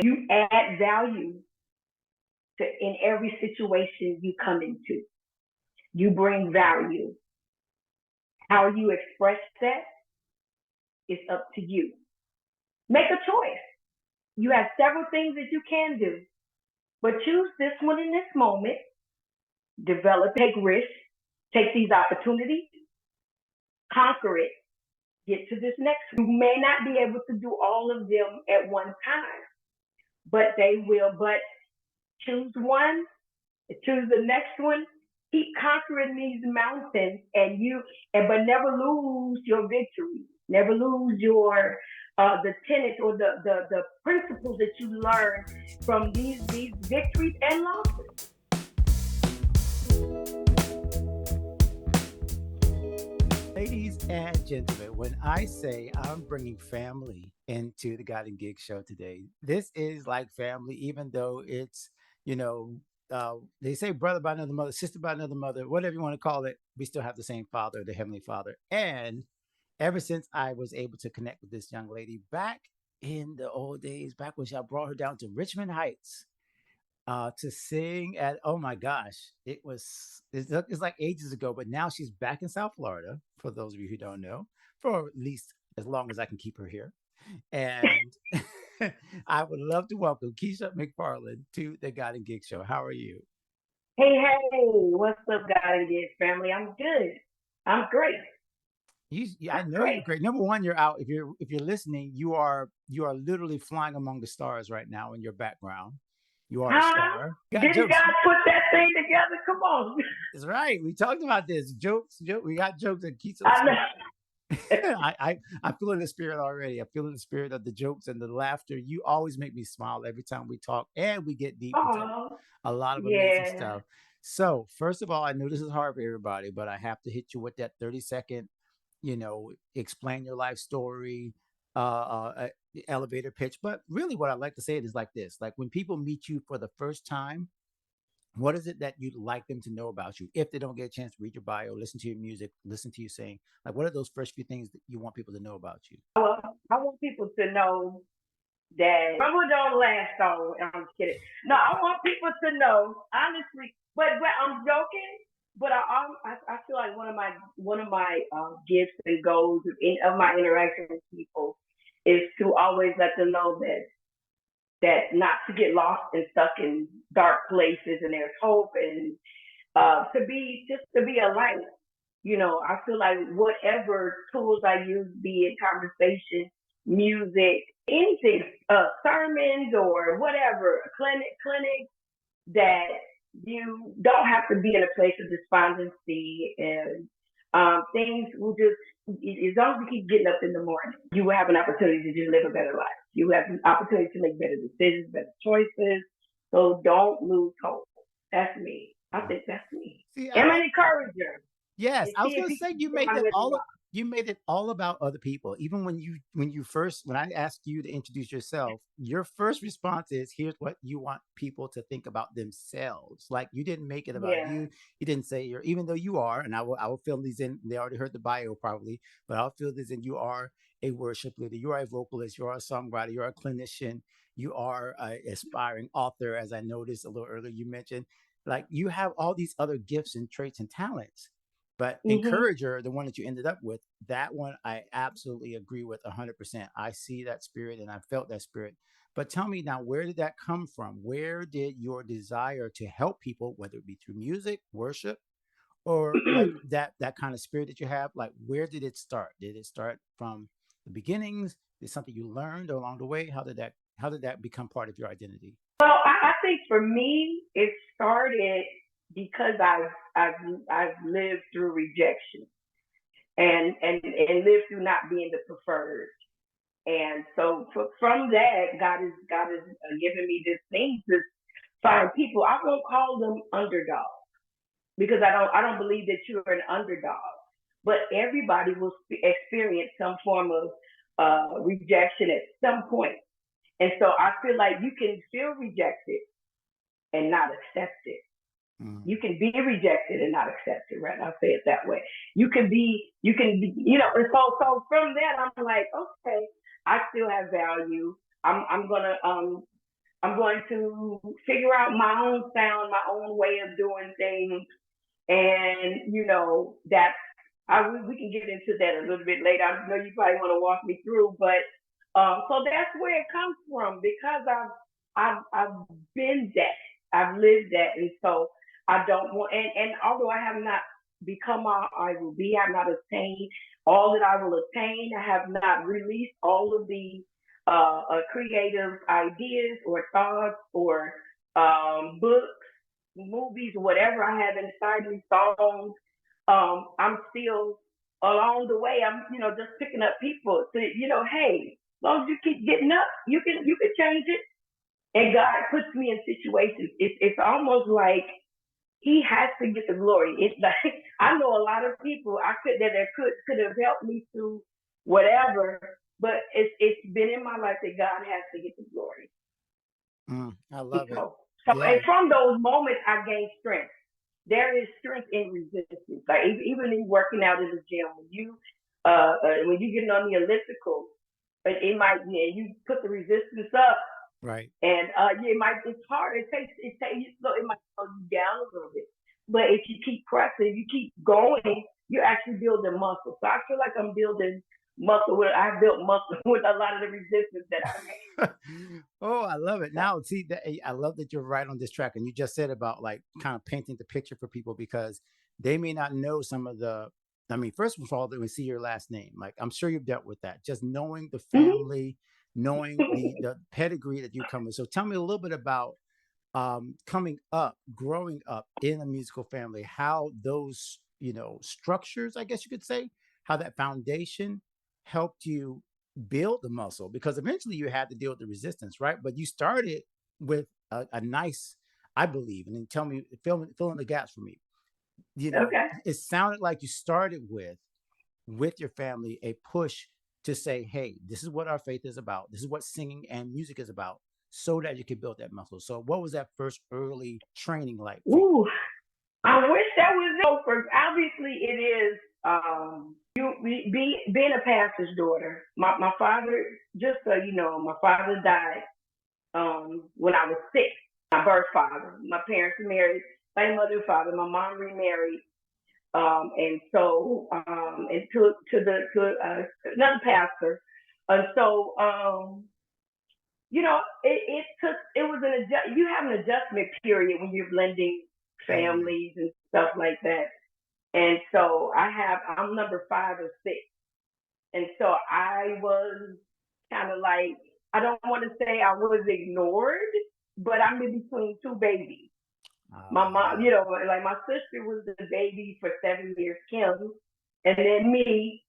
You add value in every situation you come into. You bring value. How you express that is up to you. Make a choice. You have several things that you can do, but choose this one in this moment. Develop, take risks, take these opportunities, conquer it, get to this next. You may not be able to do all of them at one time, but they will. But choose one, choose the next one. Keep conquering these mountains, but never lose your victory. Never lose your the tenets or the principles that you learn from these victories and losses. Ladies and gentlemen, when I say I'm bringing family into the God and Gig show today, this is like family, even though it's, you know, they say brother by another mother, sister by another mother, whatever you want to call it, we still have the same father, the Heavenly Father. And ever since I was able to connect with this young lady back in the old days, back when I brought her down to Richmond Heights, to sing at, oh my gosh, it's like ages ago, but now she's back in South Florida, for those of you who don't know, for at least as long as I can keep her here. And I would love to welcome Keisha McFarland to the God and Gig show. How are you? Hey, what's up, God and Gig family? I'm good. I'm great. I I'm know you're great. great. Number one, you're out. If you're listening, you are literally flying among the stars right now in your background. You are a Huh? star. Got Didn't jokes. God put that thing together? Come on. That's right. We talked about this. Jokes. We got jokes and keeps I us. know. I'm feeling the spirit already. I'm feeling the spirit of the jokes and the laughter. You always make me smile every time we talk, and we get deep into Oh, a lot of amazing yeah. stuff. So, first of all, I know this is hard for everybody, but I have to hit you with that 30-second, explain your life story, elevator pitch. But really, what I like to say it is like this: like when people meet you for the first time, what is it that you'd like them to know about you if they don't get a chance to read your bio, listen to your music, listen to you sing? Like, what are those first few things that you want people to know about you? Well, I want people to know that trouble don't last always. I'm kidding. No, I want people to know, honestly, but I'm joking. But I feel like one of my gifts and goals of my interaction with people is to always let them know that not to get lost and stuck in dark places, and there's hope, and to be a light. I feel like whatever tools I use, be it conversation, music, anything, sermons or whatever, clinic, that you don't have to be in a place of despondency, and things will just, as long as you keep getting up in the morning, you will have an opportunity to just live a better life. You have an opportunity to make better decisions, better choices. So don't lose hope. That's me. I think that's me. See, I'm an encourager. yes, And I was see if gonna you say can see my living life. you made it all about other people. Even when I asked you to introduce yourself, your first response is, here's what you want people to think about themselves. Like you didn't make it about Yeah. you. You didn't say you're, even though you are, and I will fill these in. They already heard the bio probably, but I'll fill this in. You are a worship leader, you are a vocalist, you are a songwriter, you're a clinician, you are an aspiring author, as I noticed a little earlier you mentioned. Like you have all these other gifts and traits and talents, but Mhm. encourager, the one that you ended up with, that one I absolutely agree with 100%. I see that spirit and I felt that spirit. But tell me now, where did that come from? Where did your desire to help people, whether it be through music, worship, or like that kind of spirit that you have, like where did it start? Did it start from the beginnings? Did something you learned along the way? How did that become part of your identity? Well, I think for me, it started because I've I've lived through rejection, and lived through not being the preferred. And so from that, God is giving me this thing to find people. I won't call them underdogs, because I don't believe that you're an underdog. But everybody will experience some form of rejection at some point. And so I feel like you can feel rejected and not accept it. Mm. You can be rejected and not accept it, right? I'll say it that way. And so from that, I'm like, okay, I still have value. I'm gonna I'm going to figure out my own sound, my own way of doing things, and that's we can get into that a little bit later. I know you probably want to walk me through, but so that's where it comes from because I've been that, I've lived that, and so I don't want. And although I have not become all I will be, I have not attained all that I will attain. I have not released all of the creative ideas or thoughts or books, movies, whatever I have inside me, songs. I'm still along the way. I'm, just picking up people to, hey, as long as you keep getting up, you can change it. And God puts me in situations. It's almost like He has to get the glory. It's like I know a lot of people that could have helped me through whatever, but it's been in my life that God has to get the glory. I love it. So Yeah. and from those moments, I gained strength. There is strength in resistance. Like even in working out in the gym, when you get on the elliptical, it might you put the resistance up, Right. and it's hard. It might slow you down a little bit, but if you keep pressing, if you keep going, you're actually building muscle. So I feel like I'm building muscle. I built muscle with a lot of the resistance that I had. Oh, I love it. Now, see, I love that you're right on this track. And you just said about like kind of painting the picture for people because they may not know some of the. I mean, first of all, they would see your last name. Like, I'm sure you've dealt with that. Just knowing the family, knowing the pedigree that you come with. So, tell me a little bit about coming up, growing up in a musical family. How those, structures, I guess you could say, how that foundation helped you build the muscle because eventually you had to deal with the resistance, right? But you started with a nice, I believe, and then tell me, fill in the gaps for me. Okay. It sounded like you started with your family a push to say, hey, this is what our faith is about. This is what singing and music is about, so that you could build that muscle. So, what was that first early training like for you? Ooh, I wish that was over. Obviously, it is. Being a pastor's daughter. My father, just so you know, my father died when I was 6. My birth father. My parents were married. My mother and father. My mom remarried. And so and to another pastor. And so it was you have an adjustment period when you're blending families and stuff like that. And so I'm number 5 of 6. And so I was kind of like, I don't want to say I was ignored, but I'm in between 2 babies. My mom, like my sister was the baby for 7 years, Kim, and then me.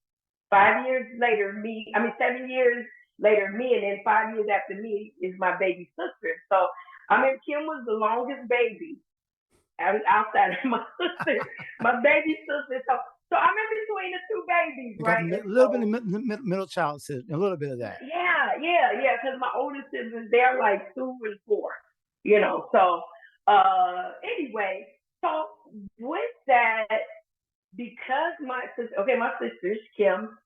5 years later, 7 years later, me, and then 5 years after me is my baby sister. So Kim was the longest baby outside of my sister, my baby sister. So I'm in between the 2 babies, You got right? a little bit of middle child syndrome, a little bit of that. Yeah. Because my oldest siblings, they're like 2 and 4, So anyway, so with that, because my sister's Kim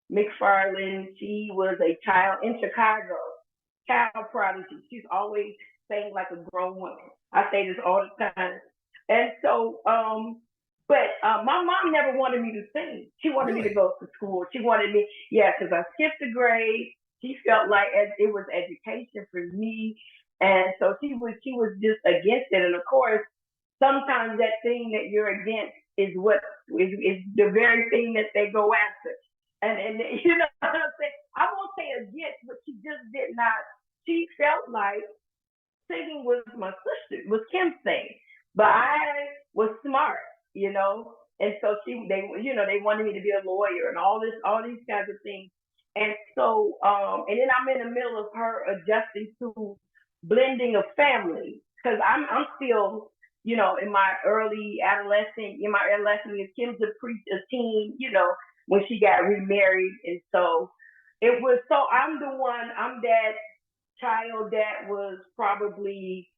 McFarland, she was a child in Chicago, child prodigy. She's always sang like a grown woman. I say this all the time. And so, but my mom never wanted me to sing. She wanted me to go to school. She wanted me, because I skipped a grade. She felt like it was education for me. And so she was just against it. And of course, sometimes that thing that you're against is what is the very thing that they go after. And you know what I'm saying? I won't say against, but she just did not. She felt like singing was my sister, was Kim's thing. But I was smart, and so they wanted me to be a lawyer and all these kinds of things. And so, and then I'm in the middle of her adjusting to blending of family because I'm still, in my early adolescent, years, Kim's a teen, when she got remarried. And so I'm that child that was probably,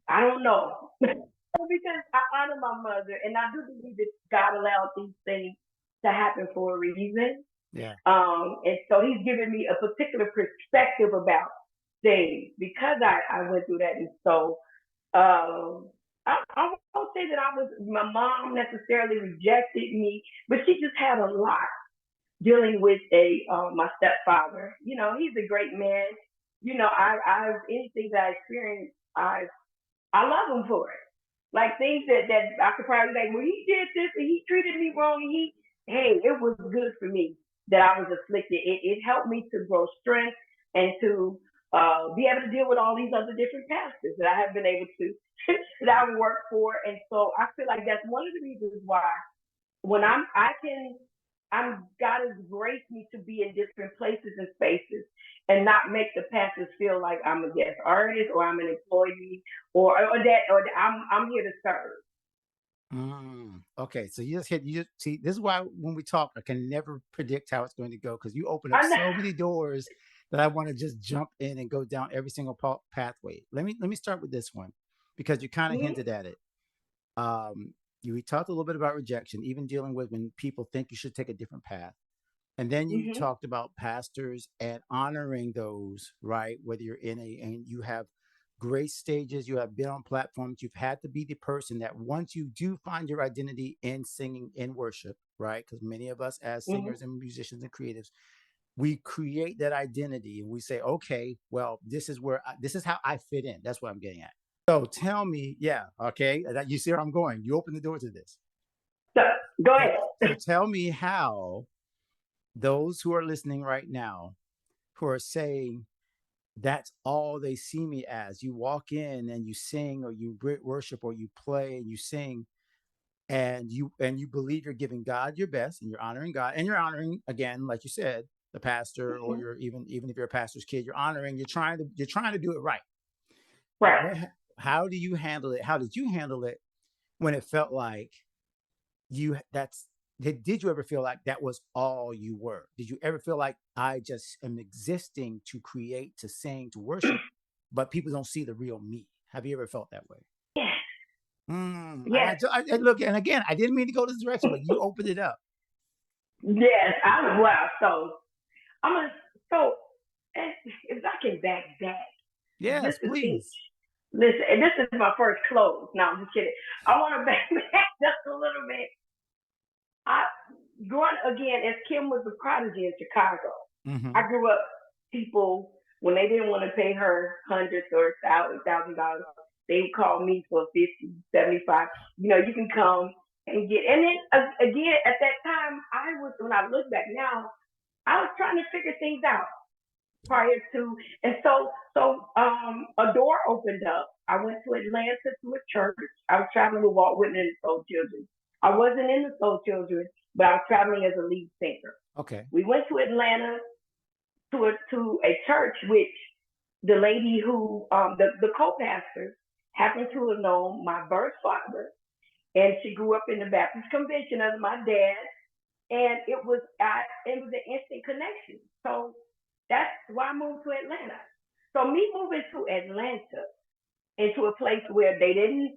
I don't know. Because I honor my mother and I do believe that God allowed these things to happen for a reason. Yeah. And so he's given me a particular perspective about things because I went through that. And so I won't say that my mom necessarily rejected me, but she just had a lot dealing with my stepfather. You know, he's a great man. You know, I anything that I experienced, I love him for it. Like things that I could probably like, well, he did this and he treated me wrong. And hey, it was good for me that I was afflicted. It helped me to grow strength and to be able to deal with all these other different pastors that I have been able to that I work for. And so I feel like that's one of the reasons why when God has graced me to be in different places and spaces and not make the pastors feel like I'm a guest artist or I'm an employee or that I'm here to serve. Okay, so you just see this is why when we talk, I can never predict how it's going to go because you open up I know. so many doors that I want to just jump in and go down every single pathway. Let me start with this one because you kind of Mm-hmm, hinted at it. Um, we talked a little bit about rejection, even dealing with when people think you should take a different path. And then you mm-hmm, talked about pastors and honoring those, right? Whether you're and you have great stages, you have been on platforms, you've had to be the person that once you do find your identity in singing, in worship, right? Because many of us as mm-hmm. singers and musicians and creatives, we create that identity and we say, okay, well, this is how I fit in. That's what I'm getting at. So tell me, yeah, okay, you see where I'm going. You open the door to this. So go So, ahead. so tell me how those who are listening right now, who are saying that's all they see me as, you walk in and you sing or you worship or you play and you sing and you believe you're giving God your best and you're honoring God and you're honoring again, like you said, the pastor or Mm-hmm. you're even if you're a pastor's kid, you're honoring, you're trying to do it right. Right. What, how do you handle it? How did you handle it when it felt like you that's did you ever feel like that was all you were? Did you ever feel like I just am existing to create, to sing, to worship, but people don't see the real me? Have you ever felt that way? Yes. I, Yes. I look, and again, I didn't mean to go this direction, but you opened it up. Yes. Wow. So I'm gonna. So if I can back, Yes, just to teach. please. Listen, and this is my first close. No, I'm just kidding. I want to back just a little bit. I growing again as Kim was a prodigy in Chicago. Hmm. I grew up people when they didn't want to pay her hundreds or $1,000, they would call me for 50, 75. You know, you can come and get. And then again at that time, I was when I look back now, I was trying to figure things out prior to, and a door opened up. I went to Atlanta to a church. I was traveling with Walt Whitman and the Soul Children. I wasn't in the Soul Children, but I was traveling as a lead singer. Okay. We went to Atlanta to a church which the lady who the co-pastor happened to have known my birth father, and she grew up in the Baptist convention under my dad, and it was an instant connection. So that's why I moved to Atlanta. So me moving to Atlanta into a place where they didn't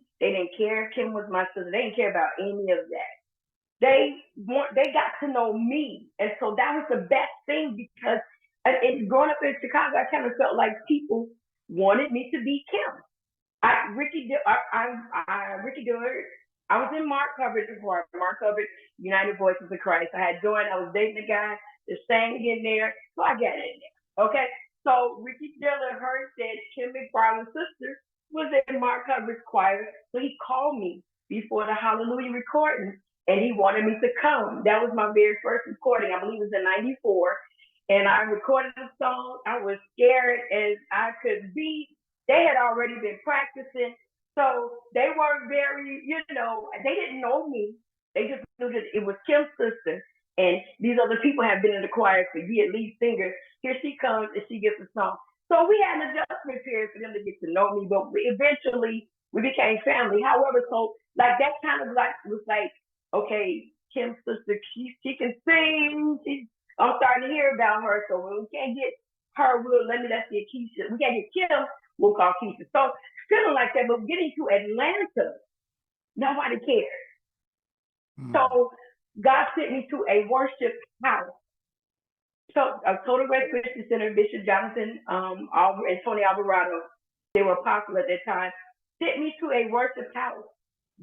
care. Kim was my sister. They didn't care about any of that. They got to know me, and so that was the best thing because growing up in Chicago, I kind of felt like people wanted me to be Kim. Ricky Dillard. I was in Mark coverage before. Mark coverage, United Voices of Christ. I had joined. I was dating a guy that sang in there, so I got in there. Okay, so Ricky Dillard heard that Kim McFarland's sister was in Mark coverage choir, so he called me before the Hallelujah recording, and he wanted me to come. That was my very first recording. I believe it was in '94, and I recorded the song. I was scared as I could be. They had already been practicing. So they weren't they didn't know me. They just knew that it was Kim's sister. And these other people have been in the choir for years, lead singers. Here she comes and she gets a song. So we had an adjustment period for them to get to know me, but eventually we became family. However, so like that kind of like was like, okay, Kim's sister, she can sing. I'm starting to hear about her. So when we can't get her, let's get Keisha. We can't get Kim, we'll call Keisha. So feeling like that, but getting to Atlanta, nobody cared. Mm. So God sent me to a worship house So Total Grace Christian Center, Bishop Jonathan and Tony Alvarado, they were apostle at that time, sent me to a worship house.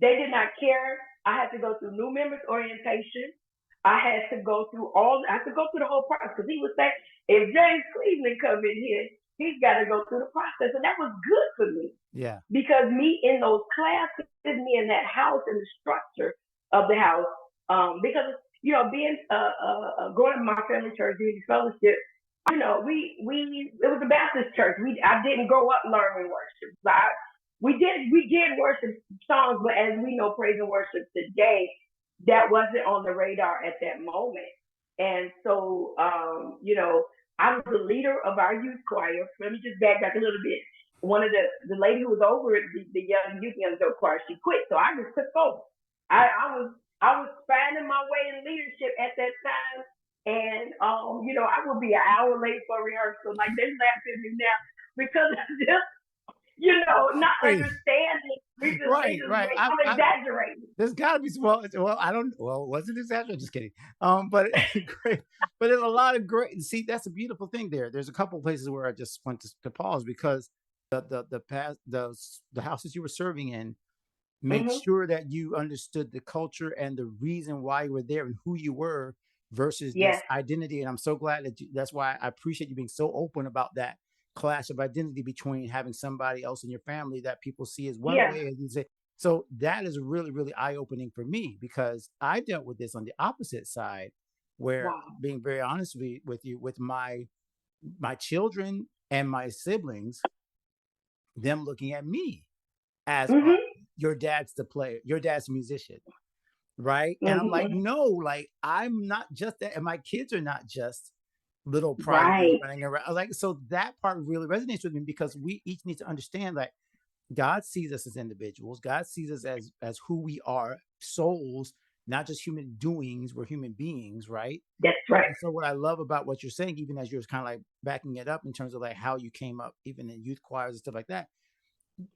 They did not care. I had to go through new members orientation. I had to go through the whole process because he was saying, if James Cleveland come in here, he's got to go through the process. And that was good for me Yeah. because me in those classes, me in that house and the structure of the house, because being going to my family church, doing fellowship, it was a Baptist church. I didn't grow up learning worship. We did worship songs, but as we know, praise and worship today, that wasn't on the radar at that moment. And so, I was the leader of our youth choir. Let me just back a little bit. One of the lady who was over the young youth choir, she quit, so I just took over. I was finding my way in leadership at that time, and I would be an hour late for rehearsal. Like they laugh at me now because of just not Hey, understanding. right, right. I'm exaggerating. There's got to be some. Well, I don't. Well, wasn't exaggerating? Just kidding. But great. But there's a lot of great. See, that's a beautiful thing there. There's a couple of places where I just want to pause because the houses you were serving in make Mm-hmm. sure that you understood the culture and the reason why you were there and who you were versus this Yes. identity. And I'm so glad that's why I appreciate you being so open about that clash of identity between having somebody else in your family that people see as one Yeah. way and you say. So that is really, really eye opening for me because I dealt with this on the opposite side, where Wow. being very honest with you, with my children and my siblings, them looking at me as Mm-hmm. your dad's the player, your dad's a musician, right? And I'm like, Mm-hmm. no, like I'm not just that, and my kids are not just little prodigies Right. running around. Like, so that part really resonates with me because we each need to understand that God sees us as individuals. God sees us as who we are, souls, not just human doings. We're human beings, right? That's right. And so what I love about what you're saying, even as you're kind of like backing it up in terms of like how you came up, even in youth choirs and stuff like that,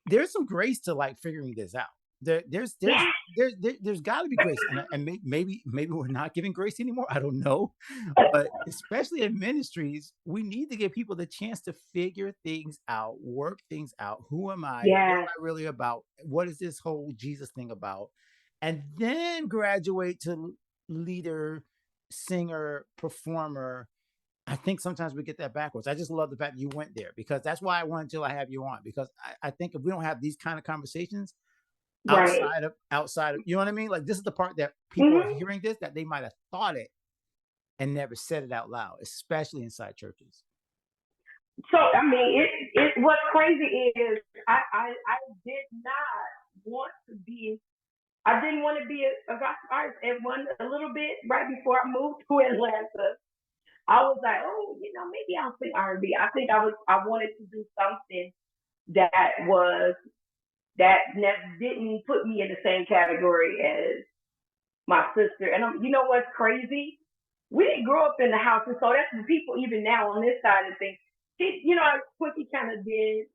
there's some grace to like figuring this out. There, there's there's Yeah. there's there's got to be grace, and maybe we're not giving grace anymore. I don't know, but especially in ministries, we need to give people the chance to figure things out, work things out. Who am I? What am Yeah. I really about? What is this whole Jesus thing about? And then graduate to leader, singer, performer. I think sometimes we get that backwards. I just love the fact that you went there because that's why I wanted to have you on because I think if we don't have these kind of conversations Right. outside of you know what I mean? Like this is the part that people are Mm-hmm. hearing this that they might have thought it and never said it out loud, especially inside churches. So I mean, what's crazy is I did not want to be. I didn't want to be a gospel artist. And a little bit right before I moved to Atlanta, I was like, oh, maybe I'll sing R&B. I think I wanted to do something that was that didn't put me in the same category as my sister. And you know what's crazy? We didn't grow up in the house, and so that's the people even now on this side of things. Quickie kind of did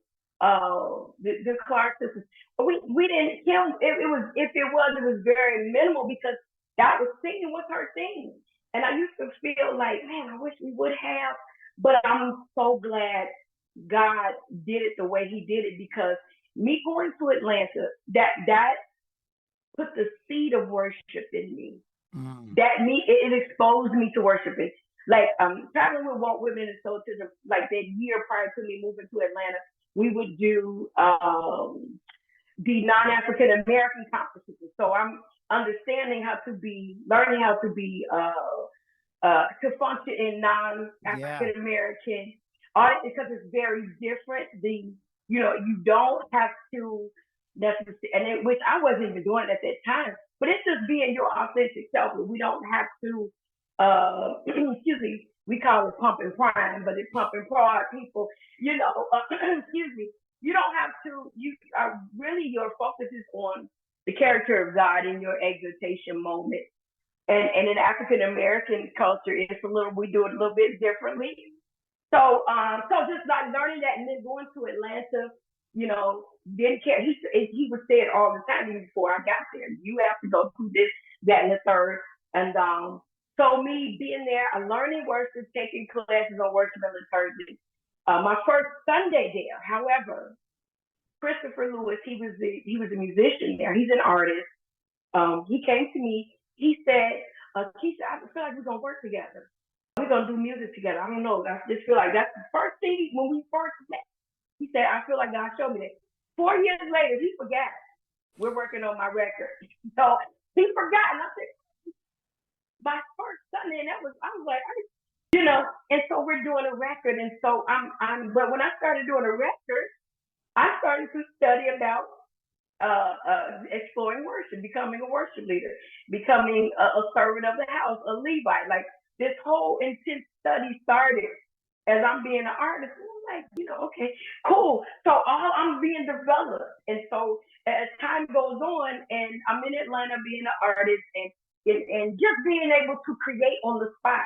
the Clark sisters. But we didn't him. It was it was very minimal because that was singing was her thing. And I used to feel like, man, I wish we would have. But I'm so glad God did it the way He did it because me going to Atlanta, that put the seed of worship in me. Mm. It exposed me to worshiping. Like traveling with Walt Whitman and so to like that year prior to me moving to Atlanta, we would do the non-African American conferences. So I'm learning how to be to function in Yeah. non-African American audit because it's very different. You don't have to necessarily, which I wasn't even doing at that time, but it's just being your authentic self. We don't have to, excuse me, we call it pump and prime, but it's pump and prod people, excuse me. You don't have to, you are really, your focus is on the character of God in your exhortation moment. And in African American culture, we do it a little bit differently. So just like learning that and then going to Atlanta, didn't care. He would say it all the time even before I got there. You have to go through this, that, and the third. And So me being there, I'm learning worship, taking classes on worship and liturgy. My first Sunday there, however, Christopher Lewis, he was a musician there. He's an artist. He came to me. He said, Keisha, I feel like we're gonna work together. We're gonna do music together. I don't know. I just feel like that's the first thing when we first met. He said, I feel like God showed me that. 4 years later, he forgot. We're working on my record. So he forgot. And I said, my first Sunday, and I was like, and so we're doing a record. And so but when I started doing a record, I started to study about exploring worship, becoming a worship leader, becoming a servant of the house, a Levite. Like this whole intense study started as I'm being an artist. And I'm like, okay, cool. So I'm being developed. And so as time goes on and I'm in Atlanta being an artist and just being able to create on the spot.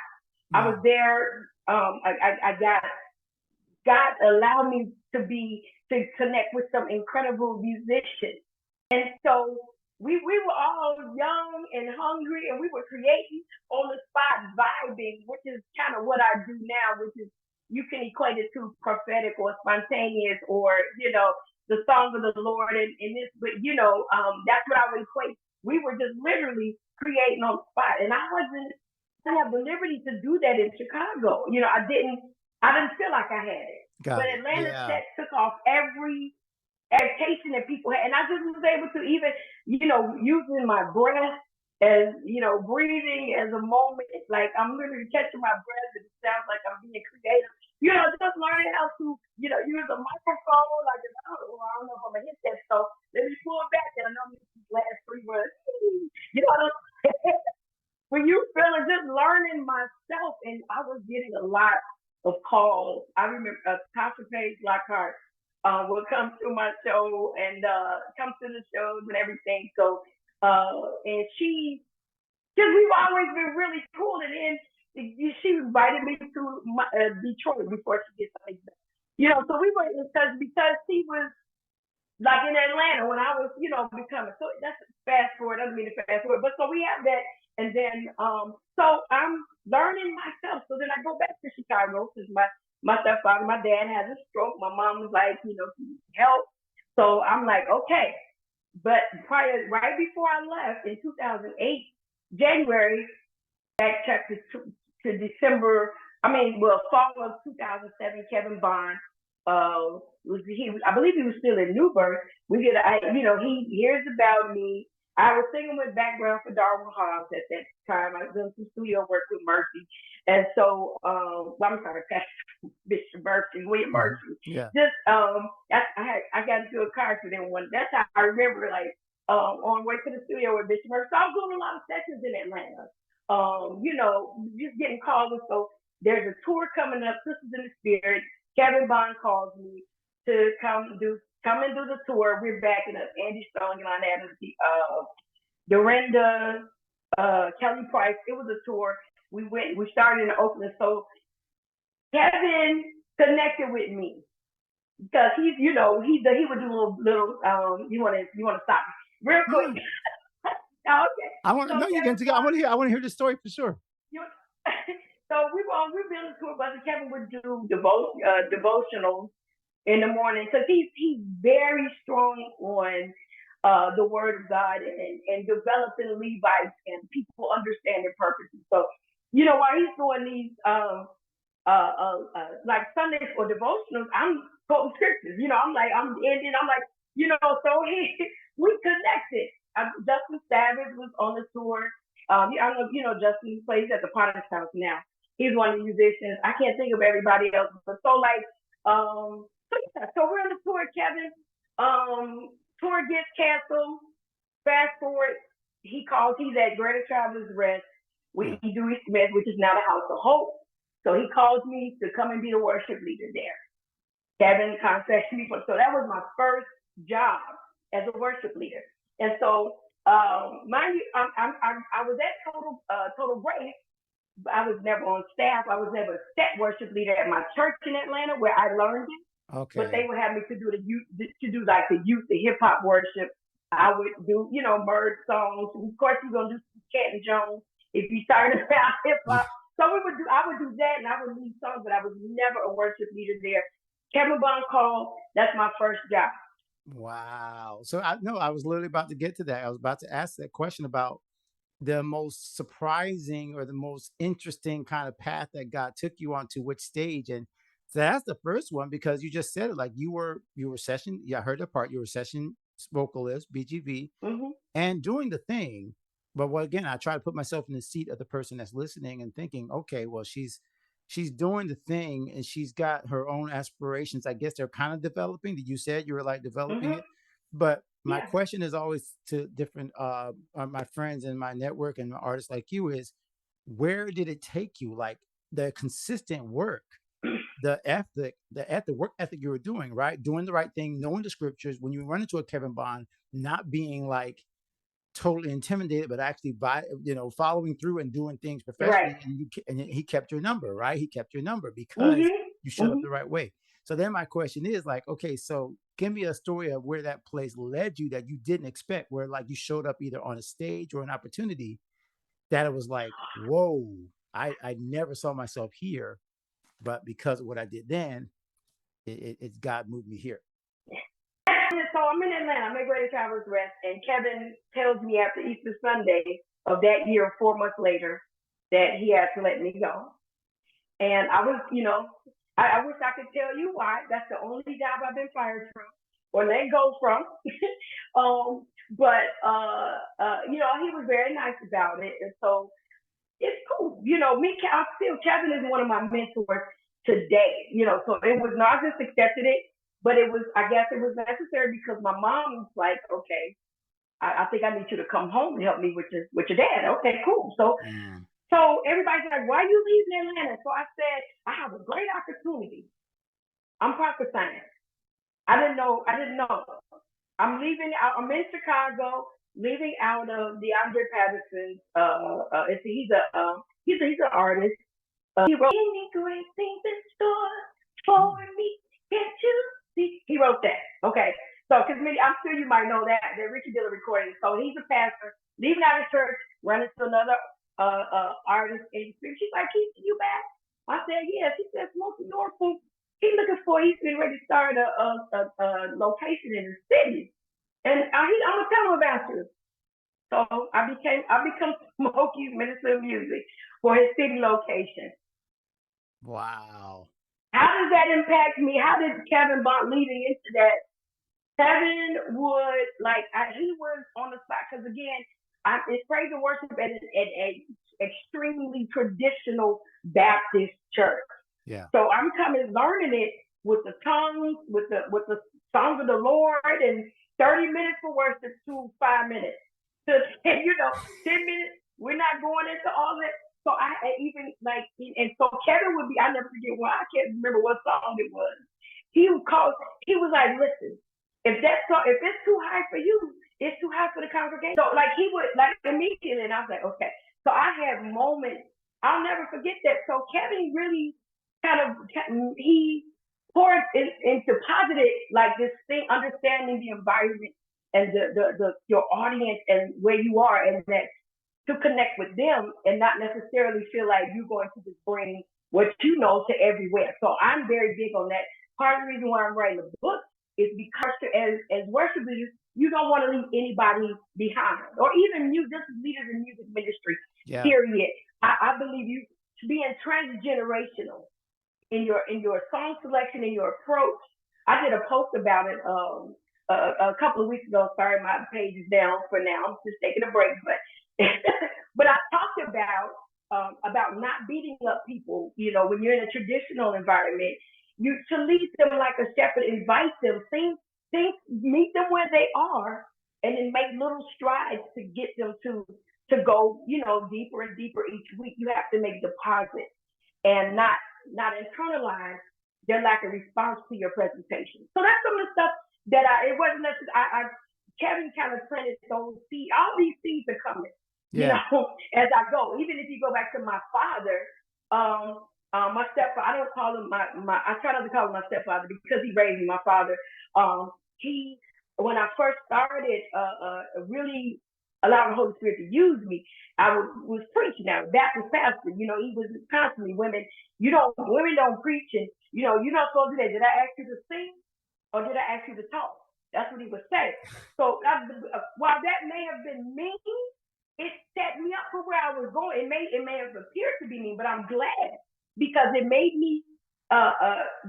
I was there. I got God allowed me to connect with some incredible musicians. And so we were all young and hungry and we were creating on the spot, vibing, which is kind of what I do now, which is you can equate it to prophetic or spontaneous or, the song of the Lord and this, but that's what I would equate. We were just literally creating on the spot. And I have the liberty to do that in Chicago. I didn't feel like I had it. But Atlanta took off every education that people had. And I just was able to even, using my breath as, breathing as a moment, like I'm literally catching my breath and it sounds like I'm being creative. Just learning how to, use a microphone. Like, I don't know if I'm going to hit that. So let me pull it back. And I know these last 3 words. When you feeling just learning myself, and I was getting a lot of calls. I remember Tasha Page Lockhart would come to my show and come to the shows and everything. So, and we've always been really cool. And then she invited me to Detroit before she gets like that. So we were, because she was like in Atlanta when I was, becoming. So that's fast forward. I don't mean to fast forward. But so we have that. And then, so I'm learning myself. So then I go back to Chicago because my stepfather, my dad had a stroke. My mom was like, help. So I'm like, okay. But right before I left in 2008, January, backtrack to December, fall of 2007, Kevin Bond, I believe he was still in Newburgh. He hears about me. I was singing with background for Darwin Hobbs at that time. I was doing some studio work with Mercy. And so, I'm sorry, Pastor Bishop Mercy, William Mercy. Yeah. Just, I got into a car accident one. That's how I remember, like, on the way to the studio with Bishop Mercy. So I was doing a lot of sessions in Atlanta. Just getting calls. So there's a tour coming up, Sisters in the Spirit. Kevin Bond calls me to come and do the tour. We're backing up Andy Stone, Yolanda Adams, Dorinda, Kelly Price. It was a tour. We started in Oakland. So Kevin connected with me because he would do little you want to stop me real quick. Okay. I want to know you're going to go. I want to hear the story for sure. So we've been on a tour bus and Kevin would do devotionals in the morning because he's very strong on the word of God and developing Levites and people understanding purposes. So, while he's doing these like Sundays or devotionals, I'm quoting scriptures. I'm ending. I'm like, so we connected. Justin Savage was on the tour. I don't know if Justin plays at the Potter's House now. He's one of the musicians. I can't think of everybody else, but so we're on the tour, Kevin. Tour gets canceled. Fast forward, he calls. He's at Greater Travelers Rest with Dewey Smith, which is now the House of Hope. So he calls me to come and be the worship leader there. Kevin contacted me. So that was my first job as a worship leader. And so, mind you, I was at Total Grace. I was never on staff. I was never a set worship leader at my church in Atlanta where I learned it. Okay. But they would have me to do the hip hop worship. I would do, merge songs. Of course, you're gonna do Cat and Jones. if you started about hip hop. So I would do that, and I would lead songs, but I was never a worship leader there. Kevin Bond called. That's my first job. Wow. So I know I was literally about to get to that. I was about to ask that question about the most surprising or the most interesting kind of path that God took you on to which stage. And so that's the first one because you just said it like you were session. Yeah, I heard the part. You were session vocalist, BGV, Hmm. and doing the thing. But what again, I try to put myself in the seat of the person that's listening and thinking, okay, well, she's doing the thing and she's got her own aspirations. I guess they're kind of developing. That you said you were like developing Hmm. it. But my Yeah. question is always to different my friends in my network and artists like you is where did it take you? Like the consistent work, the work ethic you were doing, right? Doing the right thing, knowing the scriptures. When you run into a Kevin Bond, not being like totally intimidated, but actually by following through and doing things Right. professionally, and he kept your number, right? He kept your number because Hmm. you showed up Hmm. the right way. So then my question is like, okay, so give me a story of where that place led you that you didn't expect, where like you showed up either on a stage or an opportunity that it was like, whoa, I never saw myself here, but because of what I did then, it's God moved me here. So I'm in Atlanta. I'm at Greater Travelers Rest, and Kevin tells me after Easter Sunday of that year, 4 months later, that he had to let me go. And I was, I wish I could tell you why. That's the only job I've been fired from or let go from. But he was very nice about it. And so it's cool. I'm still, Kevin is one of my mentors today, so it was not just accepted it, but I guess it was necessary because my mom was like, okay, I think I need you to come home and help me with your dad. Okay, cool. So Mm. so everybody's like, why are you leaving Atlanta? So I said, I have a great opportunity. I'm prophesying. I didn't know. I'm leaving out. I'm in Chicago, leaving out of DeAndre Patterson's. He's an artist. He wrote "Any Great Things in Store for Mm. Me." Can't you see? He wrote that. Okay. So, because I'm sure you might know that Richard Diller recording. So he's a pastor, leaving out of church, running to another artist agency. She's like, "Keisha, you back?" I said, "Yeah." She said, "Smoking Norfolk. He's getting ready to start a location in the city, and I'm gonna tell him about you." So I become Smokey's minister of music for his city location. Wow. How does that impact me? How did Kevin Bond leading into that? Kevin would he was on the spot because again, it's praise and worship at an extremely traditional Baptist church. Yeah. So I'm coming learning it with the tongues, with the songs of the Lord, and 30 minutes for worship to 5 minutes. To 10 minutes. We're not going into all that. So I even and so Kevin would be. I never forget why. I can't remember what song it was. He would call. He was like, "Listen, if it's too high for you, it's too high for the congregation." So he would immediately, and I was like, okay. So I had moments. I'll never forget that. So Kevin really he poured into positive this thing, understanding the environment and the your audience and where you are, and that to connect with them and not necessarily feel like you're going to just bring what you know to everywhere. So I'm very big on that. Part of the reason why I'm writing a book is because as worship leaders, you don't want to leave anybody behind, or even just leaders in music ministry. Yeah. Period. I believe you being transgenerational in your song selection and your approach. I did a post about it a couple of weeks ago. Sorry, my page is down for now. I'm just taking a break, but but I talked about not beating up people. When you're in a traditional environment, you to lead them like a shepherd, invite them, meet them where they are, and then make little strides to get them to go, deeper and deeper each week. You have to make deposits and not internalize their lack of response to your presentation. So that's some of the stuff that it wasn't necessarily. Kevin kind of planted those seeds. All these seeds are coming, Yeah. as I go. Even if you go back to my father, my stepfather, I don't call him I try not to call him my stepfather because he raised me. My father, he when I first started really allow the Holy Spirit to use me. I was preaching now, Baptist pastor, he was constantly women, women don't preach and, you're not supposed to do that. Did I ask you to sing or did I ask you to talk? That's what he would say. So while that may have been me, it set me up for where I was going. It may have appeared to be me, but I'm glad because it made me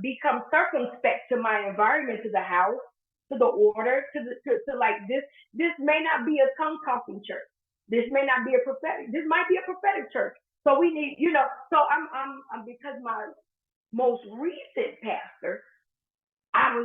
become circumspect to my environment, to the house, to the order, to like this. This may not be a tongue talking church. This may not be a prophetic. This might be a prophetic church. So we need, So I'm because my most recent pastor,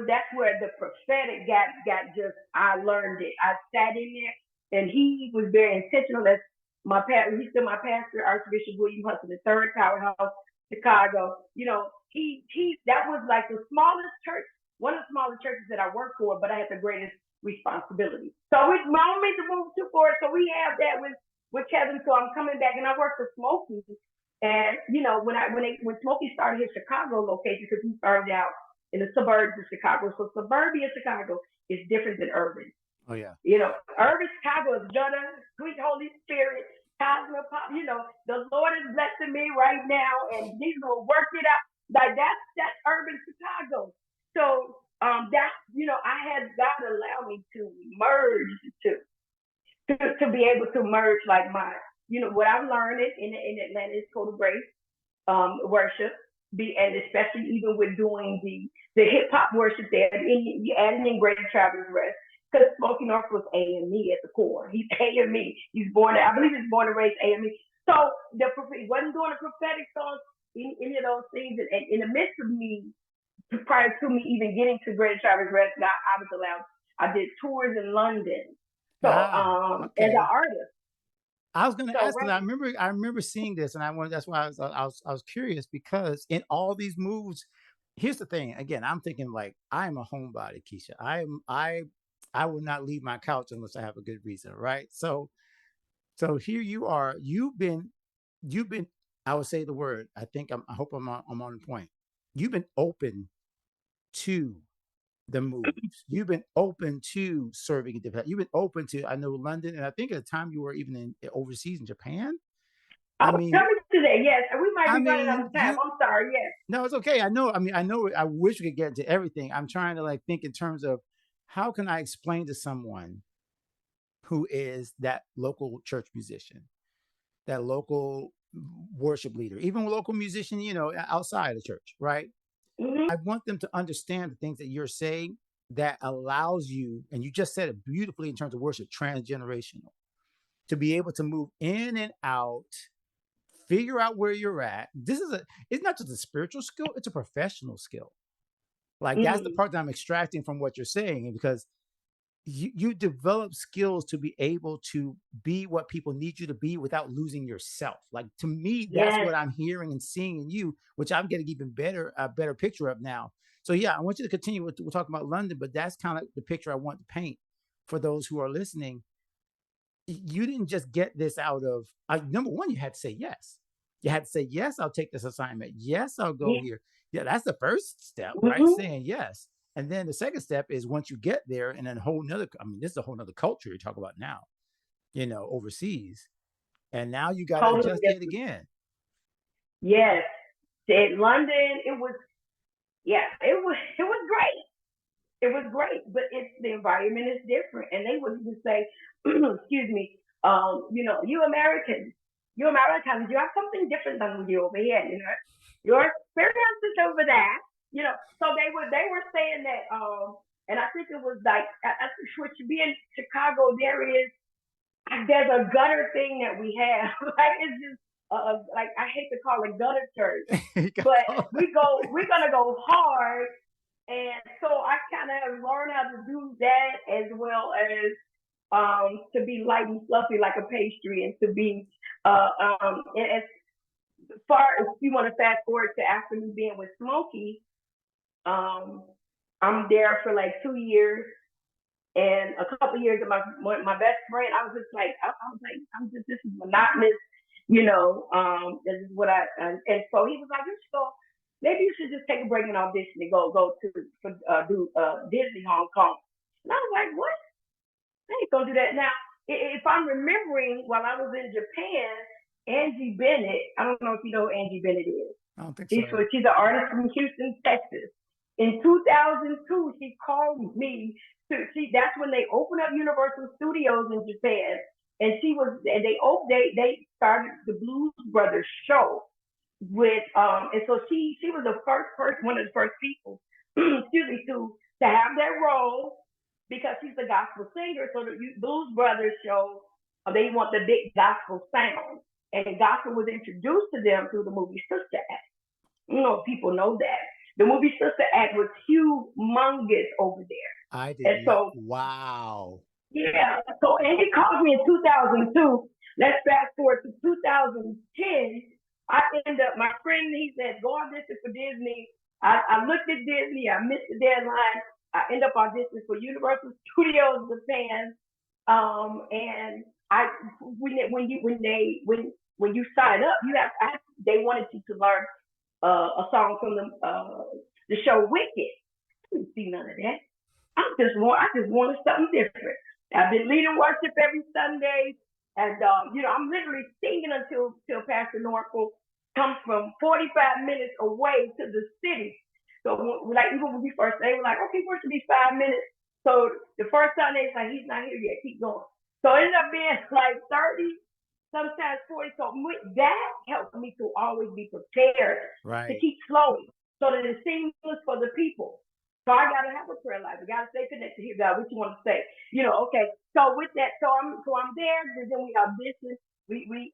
that's where the prophetic got just. I learned it. I sat in there, and he was very intentional. That's my pastor. He's still my pastor, Archbishop William Hudson III, Powerhouse, Chicago. He that was like the smallest church, one of the smallest churches that I worked for, but I had the greatest responsibility. So it's my own to move to forward. So we have that with Kevin. So I'm coming back, and I work for Smokey. And when Smokey started his Chicago location, because he started out in the suburbs of Chicago. So suburbia Chicago is different than urban. Oh yeah. Urban Chicago is gutter, sweet Holy Spirit, cosmopop. The Lord is blessing me right now, and He's gonna work it out. Like that's urban Chicago. So I had God allow me to merge to be able to merge like my what I've learned in Atlanta is total grace worship. And especially even with doing the hip hop worship there, you adding in Great Travelers Rest, because Smokey North was A&E at the core. He's A&E. I believe he's born and raised A&E. So he wasn't doing a prophetic songs, any of those things. And in the midst of me, prior to me even getting to Great Travelers Rest, I was allowed. I did tours in London. So okay. as an artist. I was going to ask because I remember seeing this, and that's why I was curious, because in all these moves, here's the thing. Again, I'm thinking like I'm a homebody, Keisha. I will not leave my couch unless I have a good reason, right? So here you are. You've been. I would say the word. I hope I'm on point. You've been open to the moves. You've been open to serving in different. You've been open to. I know London, and I think at the time you were even in overseas in Japan. I was coming to that. Yes, we might be running out of time. I'm sorry. Yes. No, it's okay. I know. I know. I wish we could get into everything. I'm trying to think in terms of how can I explain to someone who is that local church musician, that local worship leader, even a local musician, outside the church, right? Mm-hmm. I want them to understand the things that you're saying that allows you, and you just said it beautifully in terms of worship, transgenerational, to be able to move in and out, figure out where you're at. It's not just a spiritual skill, it's a professional skill. That's the part that I'm extracting from what you're saying, because you develop skills to be able to be what people need you to be without losing yourself. To me, that's what I'm hearing and seeing in you, which I'm getting even a better picture of now. So yeah, I want you to continue. We're talking about London, but that's kind of the picture I want to paint for those who are listening. You didn't just get this out of number one. You had to say yes. You had to say yes. I'll take this assignment. Yes, I'll go here. Yeah, that's the first step, right? Saying yes. And then the second step is once you get there, and then this is a whole nother culture you're talking about now, overseas. And now you got to adjust it again. Yes. In London, it was great. It was great, but the environment is different. And they would even say, excuse me, you Americans, you have something different than you over here, your experience is over there. So they were saying that, and I think it was which being Chicago, there's a gutter thing that we have. It's just I hate to call it gutter church, but we're gonna go hard, and so I kind of learned how to do that as well as to be light and fluffy like a pastry, and to be as far as you want to fast forward to after me being with Smokey. I'm there for 2 years, and a couple of years of my best friend. I was just this is monotonous, this is what and so he was like, maybe you should just take a break and audition and go to do Disney Hong Kong. And I was like, what? I ain't gonna do that now. if I'm remembering, while I was in Japan, Angie Bennett. I don't know if you know who Angie Bennett is. I don't think so. She's an artist from Houston, Texas. In 2002, she called me. That's when they opened up Universal Studios in Japan, and they started the Blues Brothers show with and so she was the first person, one of the first people, excuse me, to have that role because she's a gospel singer. So the Blues Brothers show, they want the big gospel sound, and gospel was introduced to them through the movie Sister Act. You know, people know that. The movie Sister Act was humongous over there. I did And so, wow. Yeah. So Andy called me in 2002. Let's fast forward to 2010. I end up, my friend, he said, go audition for Disney. I looked at Disney. I missed the deadline. I end up auditioning for Universal Studios Japan. And when you sign up, they wanted you to learn a song from the show Wicked. I didn't see none of that. I just wanted something different. I've been leading worship every Sunday, and I'm literally singing until Pastor Norfolk comes from 45 minutes away to the city. So like even when we first, they were like, okay, worship be 5 minutes. So the first Sunday, it's like, he's not here yet, keep going. So it ended up being like 30, sometimes 40. So that helped me to always be prepared to keep flowing so that it's seamless for the people. So I gotta have a prayer life. I gotta stay connected here, God. What you want to say? Okay. So with that, so I'm there. And then we audition. We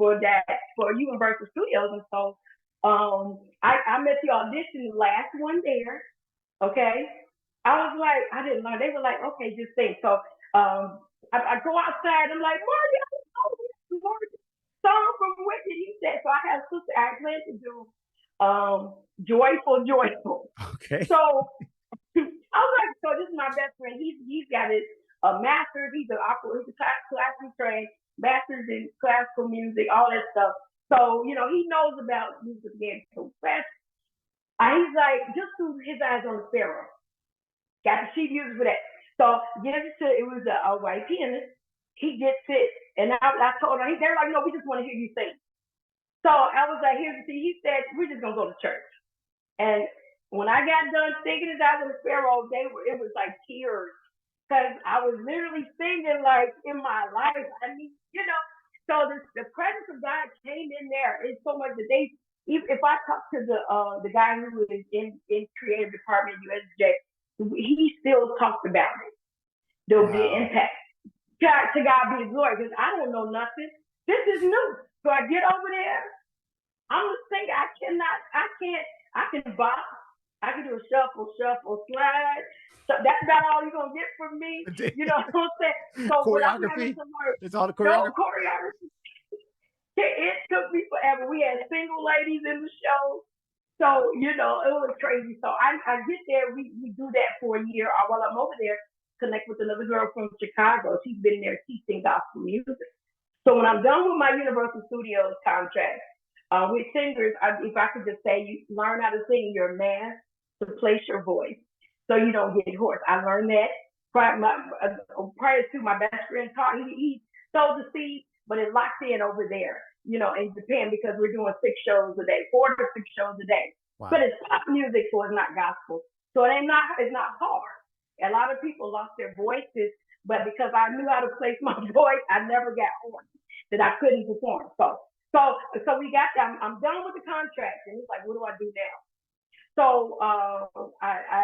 for Universal Studios, and so I met the audition last one there. Okay. I was like, I didn't know. They were like, okay, just think. So I go outside. I'm like, Marty, I know this song from Wicked. He said. So I had a sister. I planned to do joyful. Okay. So I was like, so this is my best friend. He's got his master's. He's a classically trained, master's in classical music, all that stuff. So he knows about music again. So fast. He's like, just threw his eyes on the Pharaoh. Got the sheet music for that. So it was a white pianist. He gets it, and I told him. They're like, no, we just want to hear you sing. So I was like, here's the thing. He said, we're just gonna go to church. And when I got done singing his eyes on the Pharaoh, it was like tears, because I was literally singing like in my life. I mean, so the presence of God came in there. It's so much that if I talk to the guy who was in creative department USJ, he still talks about it. There'll be an impact. To God be his glory, because I don't know nothing. This is new. So I get over there. I'm a singer. I can box. I can do a shuffle, slide. So that's about all you're going to get from me. You know what I'm saying? So choreography. It's all the choreography. No choreography. It took me forever. We had single ladies in the show. So, it was crazy. So I get there. We do that for a year. While I'm over there, connect with another girl from Chicago. She's been there teaching gospel music. So when I'm done with my Universal Studios contract, with singers, if I could just say, you learn how to sing your mask to place your voice so you don't get hoarse. I learned that prior to my best friend taught. He sowed the seed, but it locked in over there, in Japan, because we're doing 4 to 6 shows a day. Wow. But it's pop music, so it's not gospel. So it's not hard. A lot of people lost their voices, but because I knew how to place my voice, I never got hoarse that I couldn't perform. So we got that. I'm done with the contract, and it's like, what do I do now? So I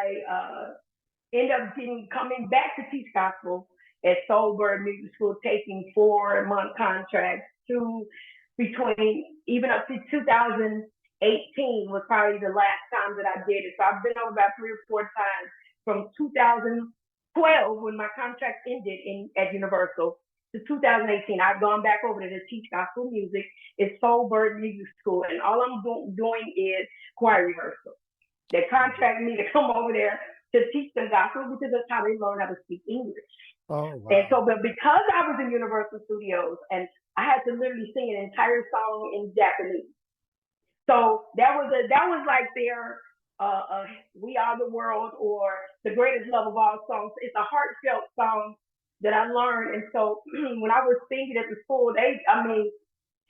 end up coming back to teach gospel at Soulbird Music School, taking 4-month contracts between even up to 2018 was probably the last time that I did it. So I've been over about 3 or 4 times from 2012 when my contract ended at Universal to 2018. I've gone back over there to teach gospel music. It's Soulbird Music School, and all I'm doing is choir rehearsal. They contract me to come over there to teach them gospel because that's how they learn how to speak English. Oh, wow. And so, but because I was in Universal Studios and I had to literally sing an entire song in Japanese, so that was like their "We Are the World" or "The Greatest Love of All" songs. It's a heartfelt song that I learned. And so when I was singing at the school, they felt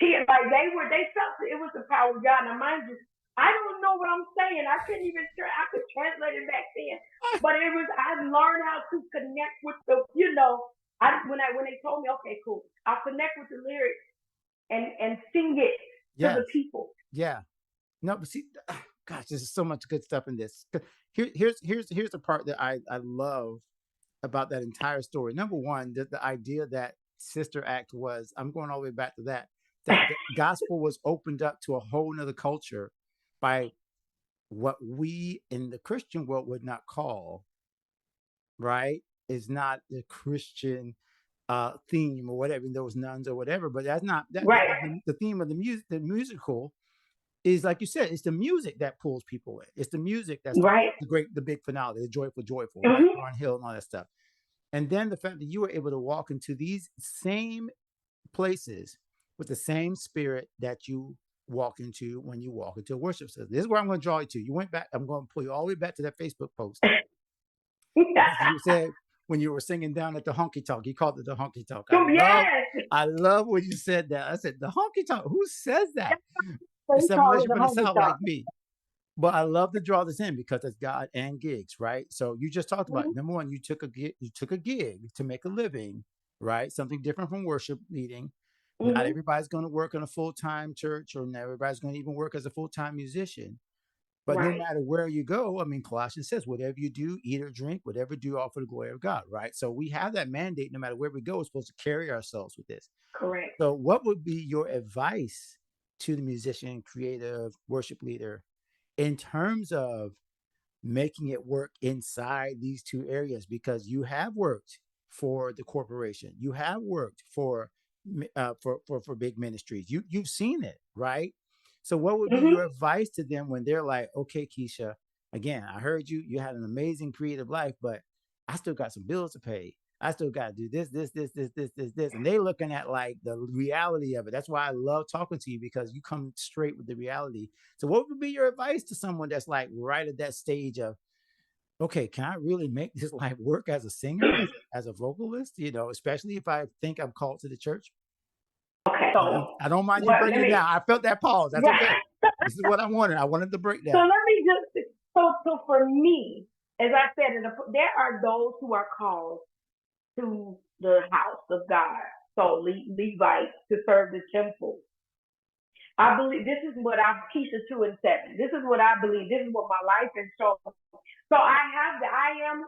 it was the power of God. Now, mind you, I don't know what I'm saying. I couldn't even I could translate it back then, but I learned how to connect with when they told me, okay, cool, I'll connect with the lyrics and sing it to Yes. the people. Yeah. No, but see, gosh, there's so much good stuff in this. Here's the part that I love about that entire story. Number one, the idea that Sister Act was, I'm going all the way back to that the gospel was opened up to a whole nother culture by what we in the Christian world would not call, right, is not the Christian theme or whatever, those nuns or whatever, but that's not that Right. the theme of the music, the musical is, like you said, it's the music that pulls people in. It's the music that's Right. the big finale, the joyful, right? Mm-hmm. Lauryn Hill and all that stuff. And then the fact that you were able to walk into these same places with the same spirit that you walk into when you walk into a worship service. This is where I'm going to draw you to. You went back. I'm going to pull you all the way back to that Facebook post. You said when you were singing down at the honky tonk, you called it the honky tonk. I love when you said that. I said the honky tonk. Who says that? It's some relation from the South like me. But I love to draw this in because it's God and gigs, right? So you just talked about number one, you took a gig to make a living, right? Something different from worship leading. Not everybody's going to work in a full-time church, or not everybody's going to even work as a full-time musician. But no matter where you go, I mean, Colossians says, whatever you do, eat or drink, whatever do, all for the glory of God, right? So we have that mandate. No matter where we go, we're supposed to carry ourselves with this. Correct. So what would be your advice to the musician, creative, worship leader in terms of making it work inside these two areas? Because you have worked for the corporation, you have worked for big ministries, you've seen it, right? So what would be your advice to them when they're like, okay, Keisha, again, I heard you had an amazing creative life, but I still got some bills to pay. I still got to do this. And they looking at like the reality of it. That's why I love talking to you, because you come straight with the reality. So what would be your advice to someone that's like right at that stage of, okay, can I really make this life work as a singer, as a vocalist, especially if I think I'm called to the church? Okay. So I don't mind you breaking it down. I felt that pause. That's okay. This is what I wanted. I wanted the breakdown. So let me so for me, as I said, there are those who are called to the house of God, so Levites, to serve the temple. I believe this is what Keisha 2:7. This is what I believe. This is what my life is showing. So I am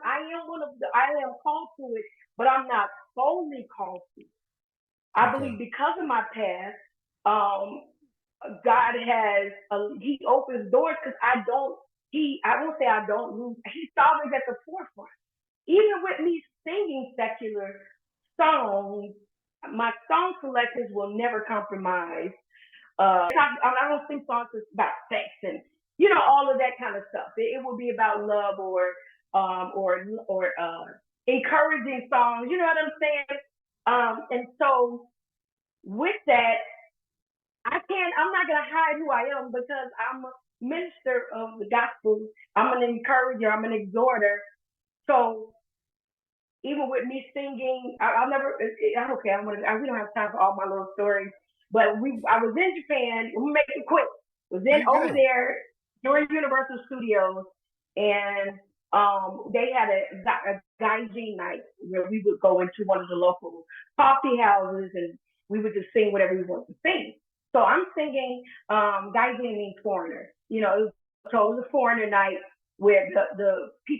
called to it, but I'm not solely called to it. I believe because of my past, God has He opens doors, because I won't say I don't lose. He's always at the forefront. Even with me singing secular songs, my song selectors will never compromise. I don't sing songs about sex and all of that kind of stuff. It will be about love or encouraging songs. You know what I'm saying? And so with that, I'm not gonna hide who I am, because I'm a minister of the gospel. I'm an encourager. I'm an exhorter. So even with me singing, I'll never. Okay, we don't have time for all my little stories. But I was in Japan. We'll make it quick. Was then over there during Universal Studios, and they had a gaijin night where we would go into one of the local coffee houses, and we would just sing whatever we wanted to sing. So I'm singing. Gaijin means foreigner. So it was a foreigner night where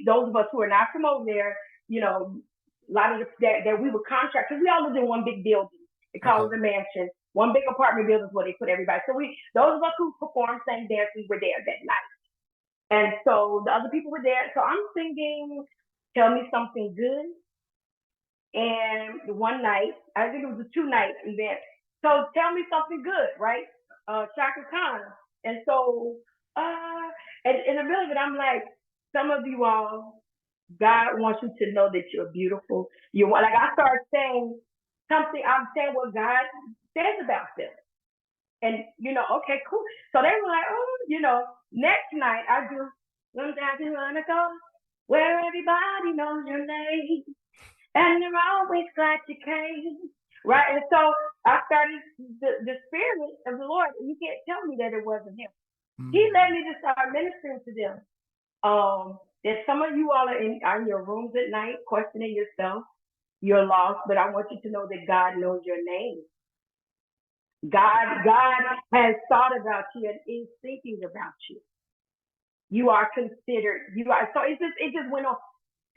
those of us who are not from over there, a lot of that we were contract, because we all lived in one big building. They call it a mansion. One big apartment building is where they put everybody. So those of us who performed, sang, danced, we were there that night. And so the other people were there. So I'm singing Tell Me Something Good. And one night, I think it was a 2-night event. So Tell Me Something Good, right? Shaka Khan. And so in the middle of it, I'm like, some of you all, God wants you to know that you're beautiful. I started saying something, I'm saying what God says about them. And, okay, cool. So they were like, next night I do, sometimes you want to go where everybody knows your name. and they're always glad you came. Right? And so I started the spirit of the Lord. You can't tell me that it wasn't him. He led Mm. me to start ministering to them. That some of you all are in your rooms at night questioning yourself. You're lost, but I want you to know that God knows your name. God has thought about you and is thinking about you. You are considered. You are so. It just went on.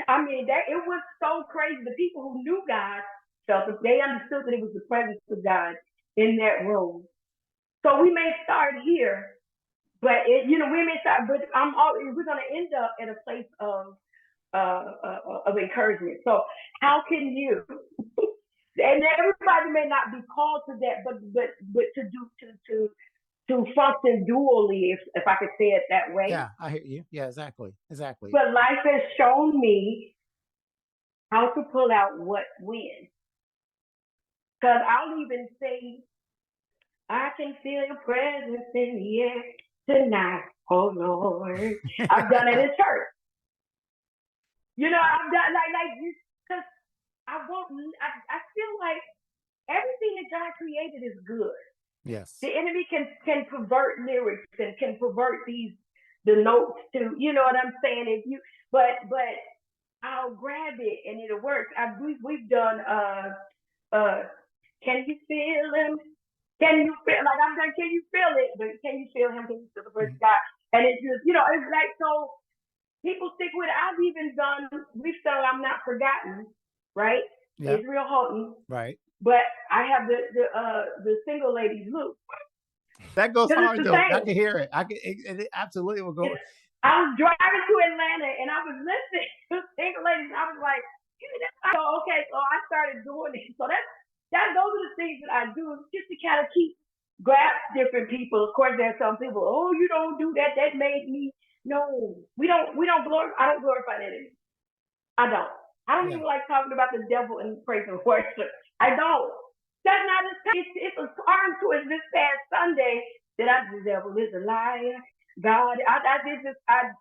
I mean, it was so crazy. The people who knew God felt it. They understood that it was the presence of God in that room. So we may start here, but we may start. But we're going to end up at a place of encouragement. So how can you? And everybody may not be called to that, but to do to function dually, if I could say it that way. Yeah, I hear you. Yeah, exactly. Exactly. But life has shown me how to pull out what when. Because I'll even say, I can feel your presence in the air tonight, oh Lord. I've done it in church. I've done like you, because I feel like everything that God created is good. Yes. The enemy can pervert lyrics and can pervert the notes to, you know what I'm saying? But I'll grab it and it'll work. We've done can you feel him? Can you feel like I'm saying, can you feel it? But can you feel him? Can you feel the first God? And it's just, it's like, so people stick with it. We've done I'm Not Forgotten, right? Yep. Israel Houghton. Right. But I have the single ladies loop. That goes hard though. I can hear it. It absolutely will go. I was driving to Atlanta and I was listening to single ladies. I was like, okay, so I started doing it. So those are the things that I do just to kind of grab different people. Of course, there's some people, oh, you don't do that. That made me. No, we don't glorify. I don't glorify that anymore. I don't. I don't even like talking about the devil and praise and worship. I don't. That's not his case. It was armed to us this past Sunday that the devil is a liar. God, I did this. I've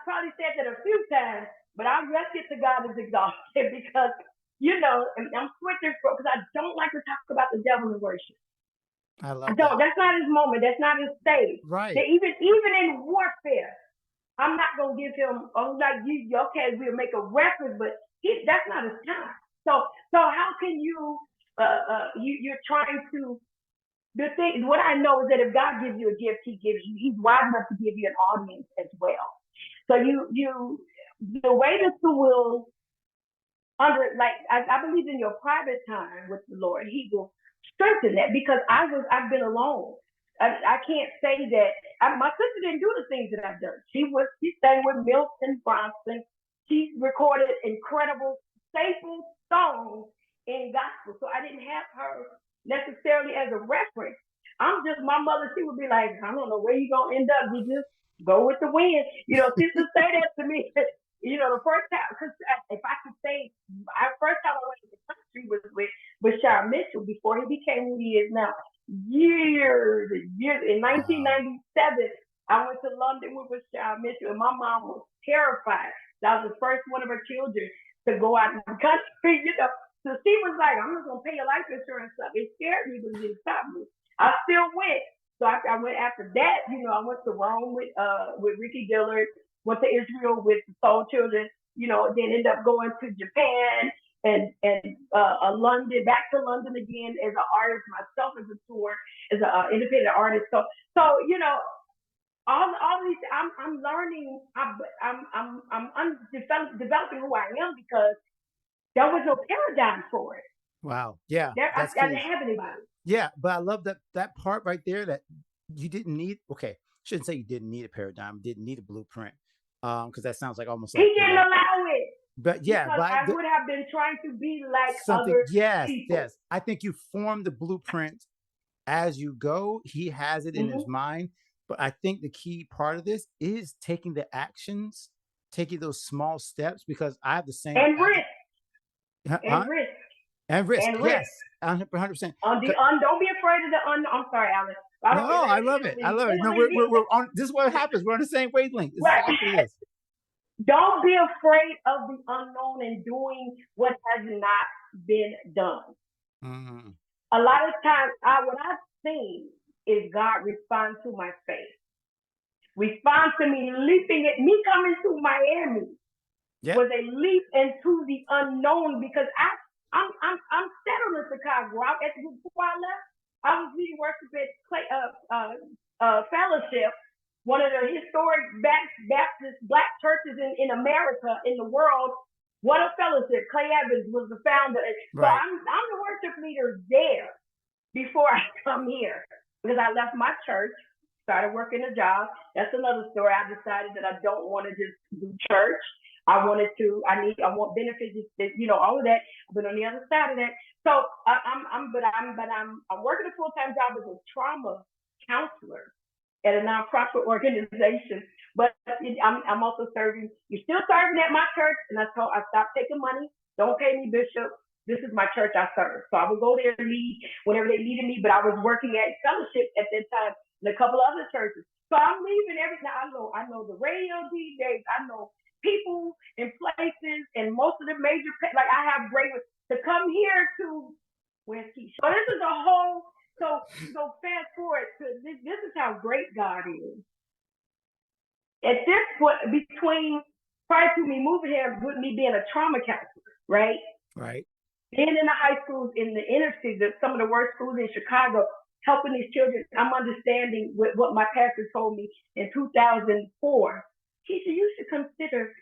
probably said that a few times, but I rest it to God is exhausted because, I'm switching because I don't like to talk about the devil and worship. I love that. That's not his moment. That's not his stage. Right. Even in warfare, I'm not gonna give him. Like you, okay, we'll make a reference, but that's not his time. So how can you? You're trying to. The thing, what I know is that if God gives you a gift, He's wise enough to give you an audience as well. So the way that you will I believe in your private time with the Lord, He will strengthen that because I've been alone. I can't say that my sister didn't do the things that I've done. She sang with Milton Bronson. She recorded incredible staple songs in gospel. So I didn't have her necessarily as a reference. I'm just my mother. She would be like, I don't know where you're gonna end up. You just go with the wind. Sisters say that to me. The first time, because if I could say, first time I went to the country was with Bashar Mitchell before he became who he is now. Years in 1997, I went to London with Keisha Mitchell, and my mom was terrified. That was the first one of her children to go out in the country, So she was like, "I'm just gonna pay your life insurance stuff." It scared me, but it didn't stop me. I still went. So I went after that. I went to Rome with Ricky Dillard. Went to Israel with the Soul Children. Then ended up going to Japan and London, back to London again as an artist myself, as a tour, as an independent artist. So all these I'm learning. I'm developing who I am because there was no paradigm for it. Wow. Yeah. I didn't have anybody. Yeah, but I love that part right there that you didn't need. Okay, shouldn't say you didn't need a paradigm, didn't need a blueprint, because that sounds like almost like he didn't allow it. But yeah, but I would have been trying to be like something. Other people. Yes. I think you form the blueprint as you go. He has it in his mind, but I think the key part of this is taking the actions, taking those small steps. Because I have the same risk. And risk. Yes, 100%. Don't be afraid of the I'm sorry, Alex. I love it. I love it. No, we're on. This is what happens. We're on the same wavelength. This right. is exactly this. Don't be afraid of the unknown and doing what has not been done. Mm-hmm. A lot of times, what I've seen is God respond to my faith, respond to me leaping at me coming to Miami Yeah. was a leap into the unknown because I'm settled in Chicago. Before I left, I was leading worship at Fellowship, one of the historic Baptist black churches in America, in the world. What a fellowship! Clay Evans was the founder. So Right. I'm the worship leader there before I come here because I left my church, started working a job. That's another story. I decided that I don't want to just do church. I want benefits, all of that. But on the other side of that, so I'm working a full time job as a trauma counselor at a nonprofit organization. But I'm also serving. You're still serving at my church, and I stopped taking money. Don't pay me, Bishop. This is my church I serve. So I would go there and lead whenever they needed me. But I was working at Fellowship at that time in a couple of other churches. So I'm leaving everything. I know the radio DJs. I know people and places and most of the major, like I have great to come here to where's Keisha. So this is a whole. So fast forward to this. This is how great God is. At this point, prior to me moving here, with me being a trauma counselor, right? Right. Being in the high schools in the inner city, some of the worst schools in Chicago, helping these children, I'm understanding what my pastor told me in 2004. He said, you should consider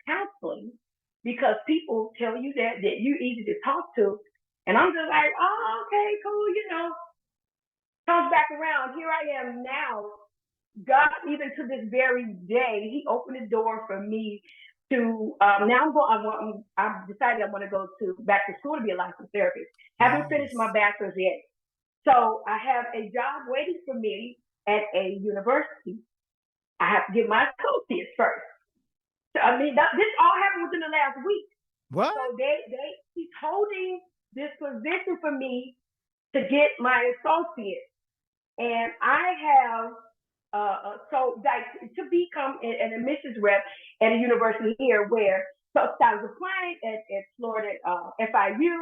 counseling because people tell you that you're easy to talk to. And I'm just like, oh, okay, cool, comes back around. Here I am now. God, even to this very day, He opened the door for me to now I've decided I want to go back to school to be a licensed therapist. Haven't finished my bachelor's yet. So I have a job waiting for me at a university. I have to get my associates first. So, this all happened within the last week. What? So he's holding this position for me to get my associates. And I have to become an admissions rep at a university here so I was applying at Florida, FIU,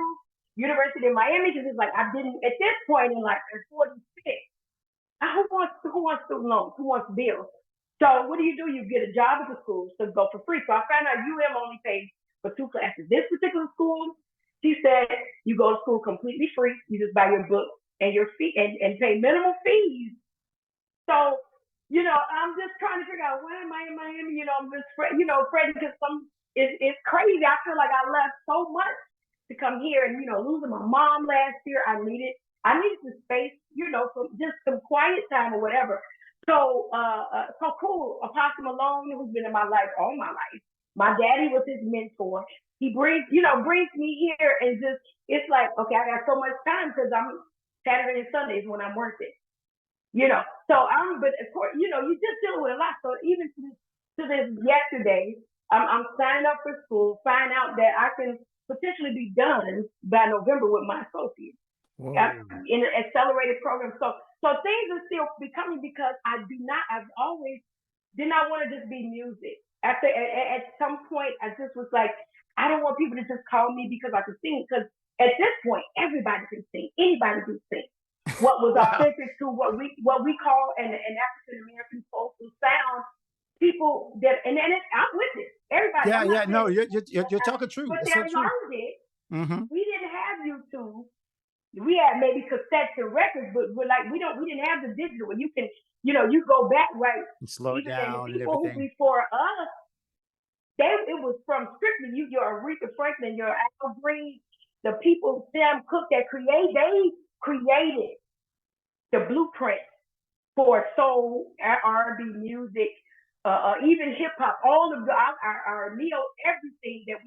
University of Miami, because it's like I didn't, at this point in like 46, who wants student loans? Who wants bills? So what do? You get a job at the school to go for free. So I found out UM only pays for 2 classes. This particular school, she said, you go to school completely free. You just buy your book and your fee and pay minimal fees. So, I'm just trying to figure out why am I in Miami? I'm just afraid because it's crazy. I feel like I left so much to come here and, losing my mom last year. I needed the space, for just some quiet time or whatever. So cool. Apostle Malone, who's been in my life all my life. My daddy was his mentor. He brings me here and just, it's like, okay, I got so much time because I'm Saturday and Sundays when I'm working. But of course, you're just dealing with a lot. So even to this yesterday, I'm signing up for school, find out that I can potentially be done by November with my associates in an accelerated program. So things are still becoming because I've always did not want to just be music. At some point, I just was like, I don't want people to just call me because I can sing. Because at this point, everybody can sing. Anybody can sing. What was authentic to what we call an African American folk sound. People that I'm with it. Everybody. Yeah. No, you're talking true. But It's they so true. learned it. Mm-hmm. We didn't have YouTube. We had maybe cassettes and records, but we didn't have the digital. You can, you go back right. And slow it down and the and people everything. who before us, it was from strictly your Aretha Franklin, your Al Green, the people Sam Cooke they created the blueprint for soul, R&B music, even hip hop, all of our neo everything that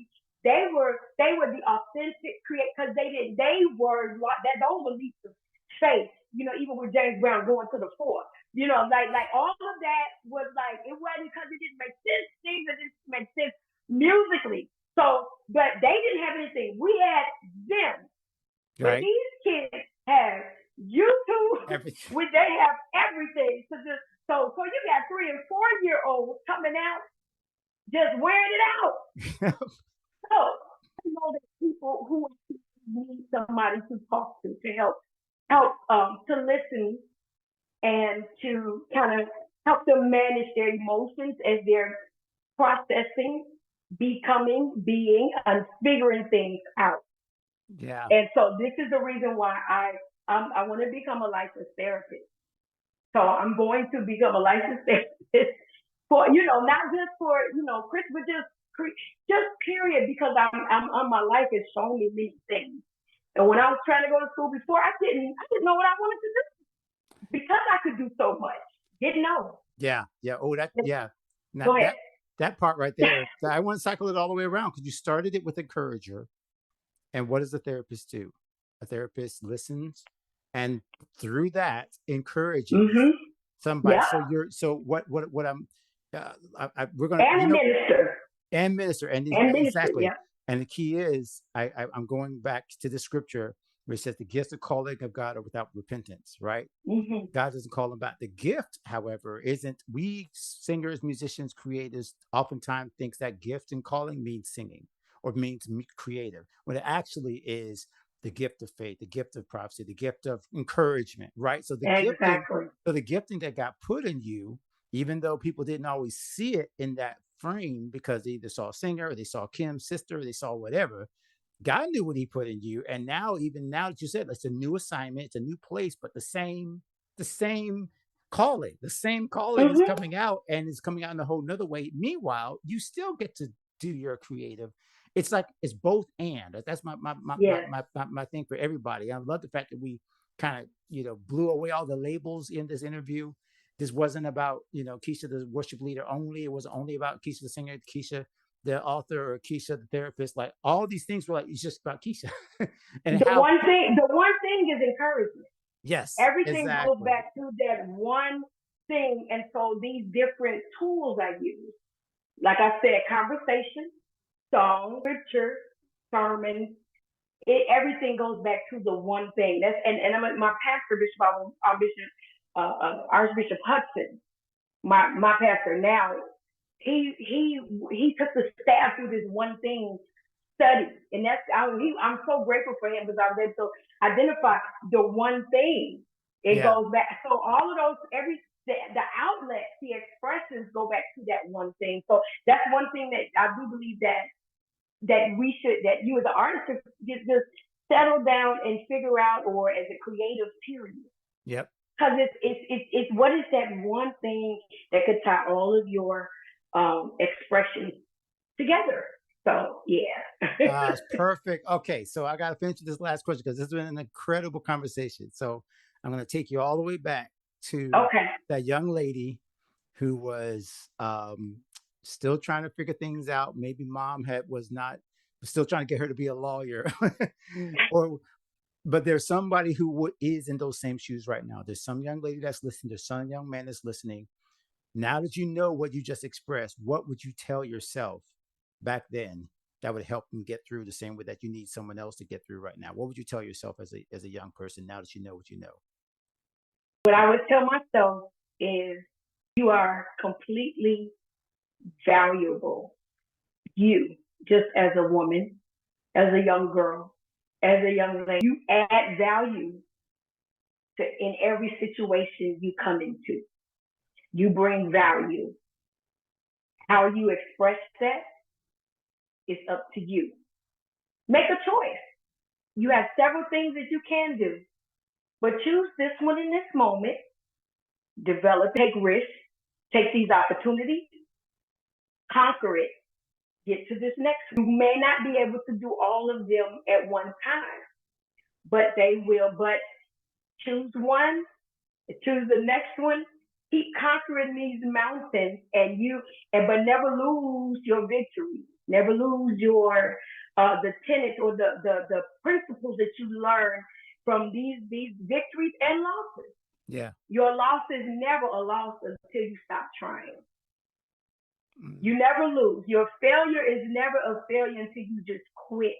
they were the authentic because those were leaps of faith. Even with James Brown going to the fore, like all of that was like it wasn't because it didn't make sense. Things that didn't make sense musically. So, but they didn't have anything. We had them. Right. But these kids have YouTube, which they have everything. So you got 3 and 4 year olds coming out just wearing it out. So I know that people who need somebody to talk to help to listen and to kind of help them manage their emotions as they're processing, becoming, being, and figuring things out. Yeah. And so this is the reason why I want to become a licensed therapist. So I'm going to become a licensed therapist for not just for Chris, but just period because my life has shown me many things. And when I was trying to go to school before, I didn't know what I wanted to do because I could do so much. Didn't know. Yeah. Yeah. Oh, that, yeah. Now Go ahead. that part right there, I want to cycle it all the way around because you started it with encourager. And what does a therapist do? A therapist listens and through that encourages Mm-hmm. somebody. Yeah. So what I'm, we're going to, And minister. and minister. And And minister. exactly. Yeah. And the key is, I'm going back to the scripture where it says the gifts of calling of God are without repentance, right? Mm-hmm. God doesn't call them back. The gift, however, isn't, we singers, musicians, creators oftentimes thinks that gift and calling means singing or means creative, when it actually is the gift of faith, the gift of prophecy, the gift of encouragement, right? Exactly. So the gifting that got put in you, even though people didn't always see it in that frame because they either saw a singer or they saw Kim's sister, or they saw whatever, God knew what he put in you. And now, even now that you said it's a new assignment, it's a new place, but the same calling is Mm-hmm. coming out, and it's coming out in a whole nother way. Meanwhile, you still get to do your creative. It's like it's both and. That's Yes. my thing for everybody. I love the fact that we kind of blew away all the labels in this interview. This wasn't about Keisha the worship leader only. It wasn't only about Keisha the singer, Keisha the author, or Keisha the therapist. Like all these things were like it's just about Keisha. And The how one thing is encouragement. yes, Everything goes exactly. back to that one thing. And so these different tools I use, like I said, conversation, song, scripture, sermon, everything goes back to the one thing. And I'm my pastor, Archbishop Hudson, my pastor now. He took the staff through this one thing study, and I'm so grateful for him because I was able to identify the one thing. It Yeah. goes back. So all of those, the outlets, the expressions go back to that one thing. So that's one thing that I do believe that you as an artist just settle down and figure out, or as a creative period. Yep. Because it's what is that one thing that could tie all of your expressions together. So yeah. It's perfect. Okay, so I got to finish this last question because this has been an incredible conversation. So I'm going to take you all the way back to Okay. that young lady who was still trying to figure things out. Maybe mom was still trying to get her to be a lawyer, but there's somebody who is in those same shoes right now. There's some young lady that's listening. There's some young man that's listening. Now that you know what you just expressed, what would you tell yourself back then that would help them get through the same way that you need someone else to get through right now? What would you tell yourself as a young person now that you know what you know? What I would tell myself is you are completely valuable. You, just as a woman, as a young girl, as a young lady, you add value in every situation you come into. You bring value. How you express that is up to you. Make a choice. You have several things that you can do, but choose this one in this moment. Develop, take risks, take these opportunities, conquer it, get to this next one. You may not be able to do all of them at one time, but they will. But choose one, choose the next one, keep conquering these mountains, but never lose your victory. Never lose your the tenets or the principles that you learn from these victories and losses. Yeah. Your loss is never a loss until you stop trying. Mm. You never lose. Your failure is never a failure until you just quit.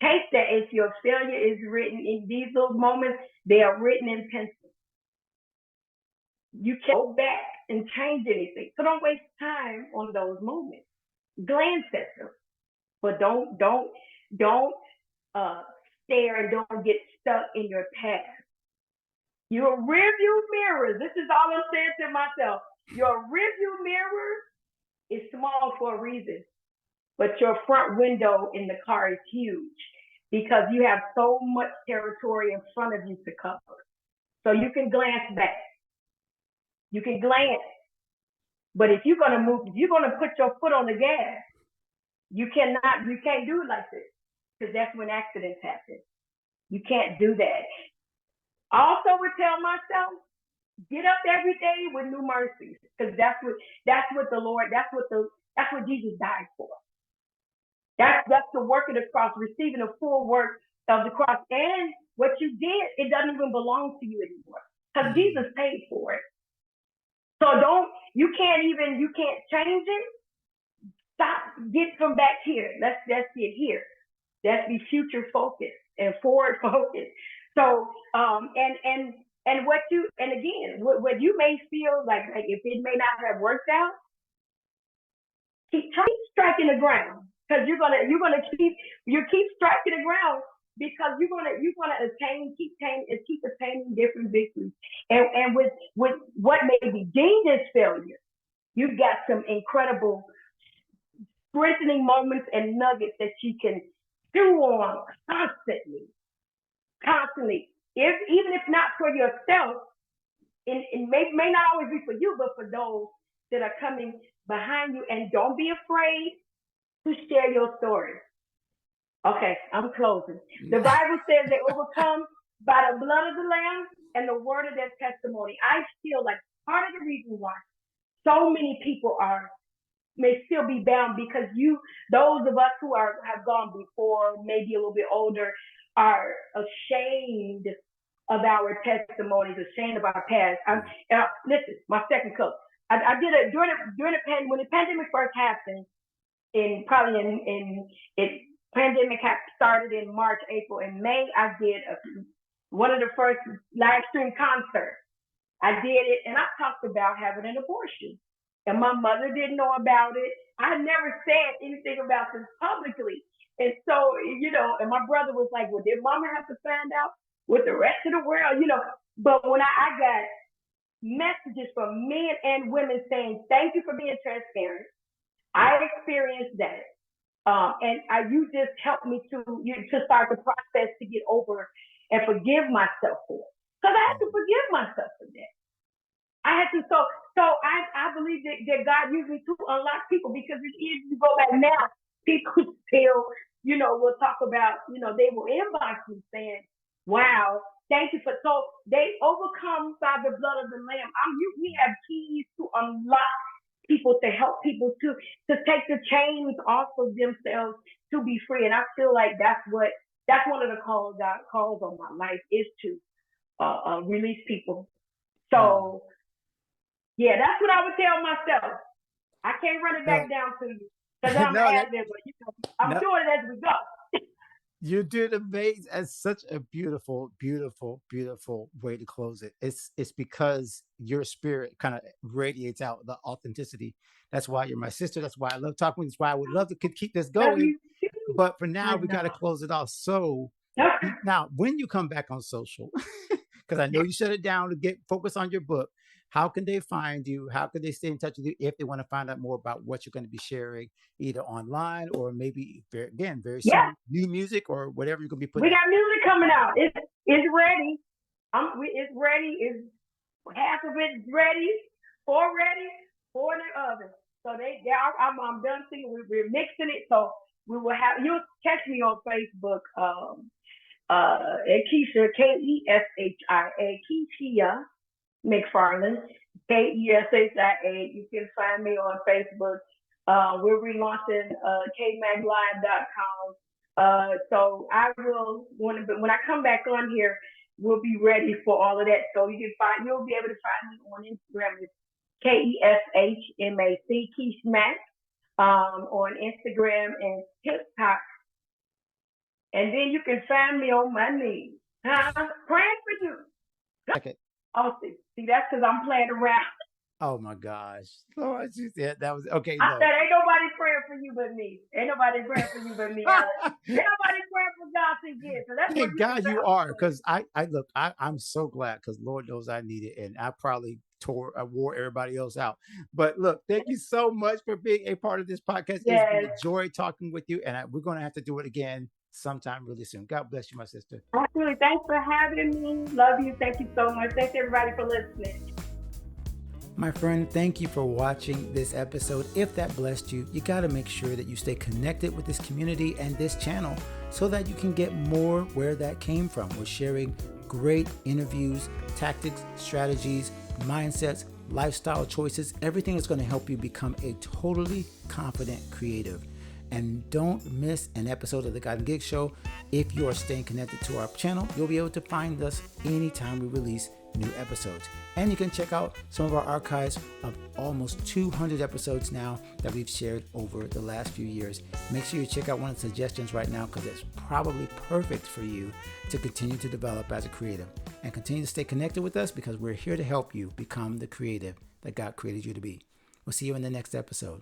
Take that. If your failure is written in these little moments, they are written in pencil. You can't go back and change anything. So don't waste time on those moments. Glance at them, but don't uh, stare and don't get stuck in your past. Your rearview mirror. This is all I'm saying to myself. Your rearview mirror is small for a reason, but your front window in the car is huge because you have so much territory in front of you to cover. So you can glance back. You can glance, but if you're gonna move, if you're gonna put your foot on the gas, you can't do it like this because that's when accidents happen. You can't do that. I also would tell myself, get up every day with new mercies because that's what the Lord, that's what Jesus died for. That's the work of the cross, receiving the full work of the cross. And what you did, it doesn't even belong to you anymore because Jesus paid for it. So you can't change it. Stop, get from back here. Let's get here. Let's be future focused and forward focused. So, and what you, and again, what you may feel like if it may not have worked out, keep striking the ground because you keep striking the ground because you're gonna keep attaining different victories. And with what may be deemed as failure, you've got some incredible strengthening moments and nuggets that you can chew on constantly. If even if not for yourself, it may not always be for you, but for those that are coming behind you. And don't be afraid to share your story. Okay, I'm closing. The Bible says they overcome by the blood of the Lamb and the word of their testimony. I feel like part of the reason why so many people may still be bound because those of us who have gone before, maybe a little bit older, are ashamed of our testimonies, ashamed of our past. Listen, my second cup. I did it during the when the pandemic first happened. Pandemic started in March, April, and May. I did one of the first live stream concerts. I did it, and I talked about having an abortion, and my mother didn't know about it. I never said anything about this publicly, and so and my brother was like, "Well, did Mama have to find out with the rest of the world?" But when I got messages from men and women saying, "Thank you for being transparent," I experienced that. You just helped me to start the process to get over and forgive myself for it. Because I had to forgive myself for that. I had to, I believe that God used me to unlock people because if you go back now, people still, will talk about, they will inbox me saying, wow, thank you so they overcome by the blood of the Lamb. We have keys to unlock people, to help people to take the chains off of themselves to be free. And I feel like that's one of the calls God calls on my life is to release people. So yeah, that's what I would tell myself. I can't run it back down to you because I'm I'm doing it as we go. You did amazing. That's such a beautiful, beautiful, beautiful way to close it. It's because your spirit kind of radiates out the authenticity. That's why you're my sister. That's why I love talking. That's why I would love to keep this going. But for now, we got to close it off. So now, when you come back on social, because I know you shut it down to get focused on your book, how can they find you? How can they stay in touch with you if they want to find out more about what you're going to be sharing, either online or maybe very soon, new music or whatever you're going to be putting? We got music coming out. It's ready. It's ready. It's half of it's ready, four in the oven. So I'm done singing. We're mixing it. So we will have. You'll catch me on Facebook. Keisha, Keshia, Keisha McFarland, Keshia. You can find me on Facebook. We're relaunching kmaglive.com. So I will when I come back on here, we'll be ready for all of that. So you'll be able to find me on Instagram. It's KESHMAC, Keishmac, on Instagram and TikTok. And then you can find me on my knees. Praying for you. Okay. Oh, see, that's because I'm playing around. Oh my gosh. Lord, she said that was okay. I No. said, ain't nobody praying for you but me. Ain't nobody praying for you but me, Alex. Ain't nobody praying for God to get. So that's what Thank you can God you vouch are, for. because I look, I'm so glad because Lord knows I need it, and I probably wore everybody else out. But look, thank you so much for being a part of this podcast. It's been Yes. a joy talking with you, and we're going to have to do it again sometime really soon. God bless you, my sister. Absolutely. Thanks for having me. Love you. Thank you so much. Thanks everybody for listening. My friend, thank you for watching this episode. If that blessed you, you got to make sure that you stay connected with this community and this channel so that you can get more where that came from. We're sharing great interviews, tactics, strategies, mindsets, lifestyle choices, everything that's going to help you become a totally confident creative. And don't miss an episode of the God and Gig Show. If you are staying connected to our channel, you'll be able to find us anytime we release new episodes. And you can check out some of our archives of almost 200 episodes now that we've shared over the last few years. Make sure you check out one of the suggestions right now because it's probably perfect for you to continue to develop as a creative. And continue to stay connected with us because we're here to help you become the creative that God created you to be. We'll see you in the next episode.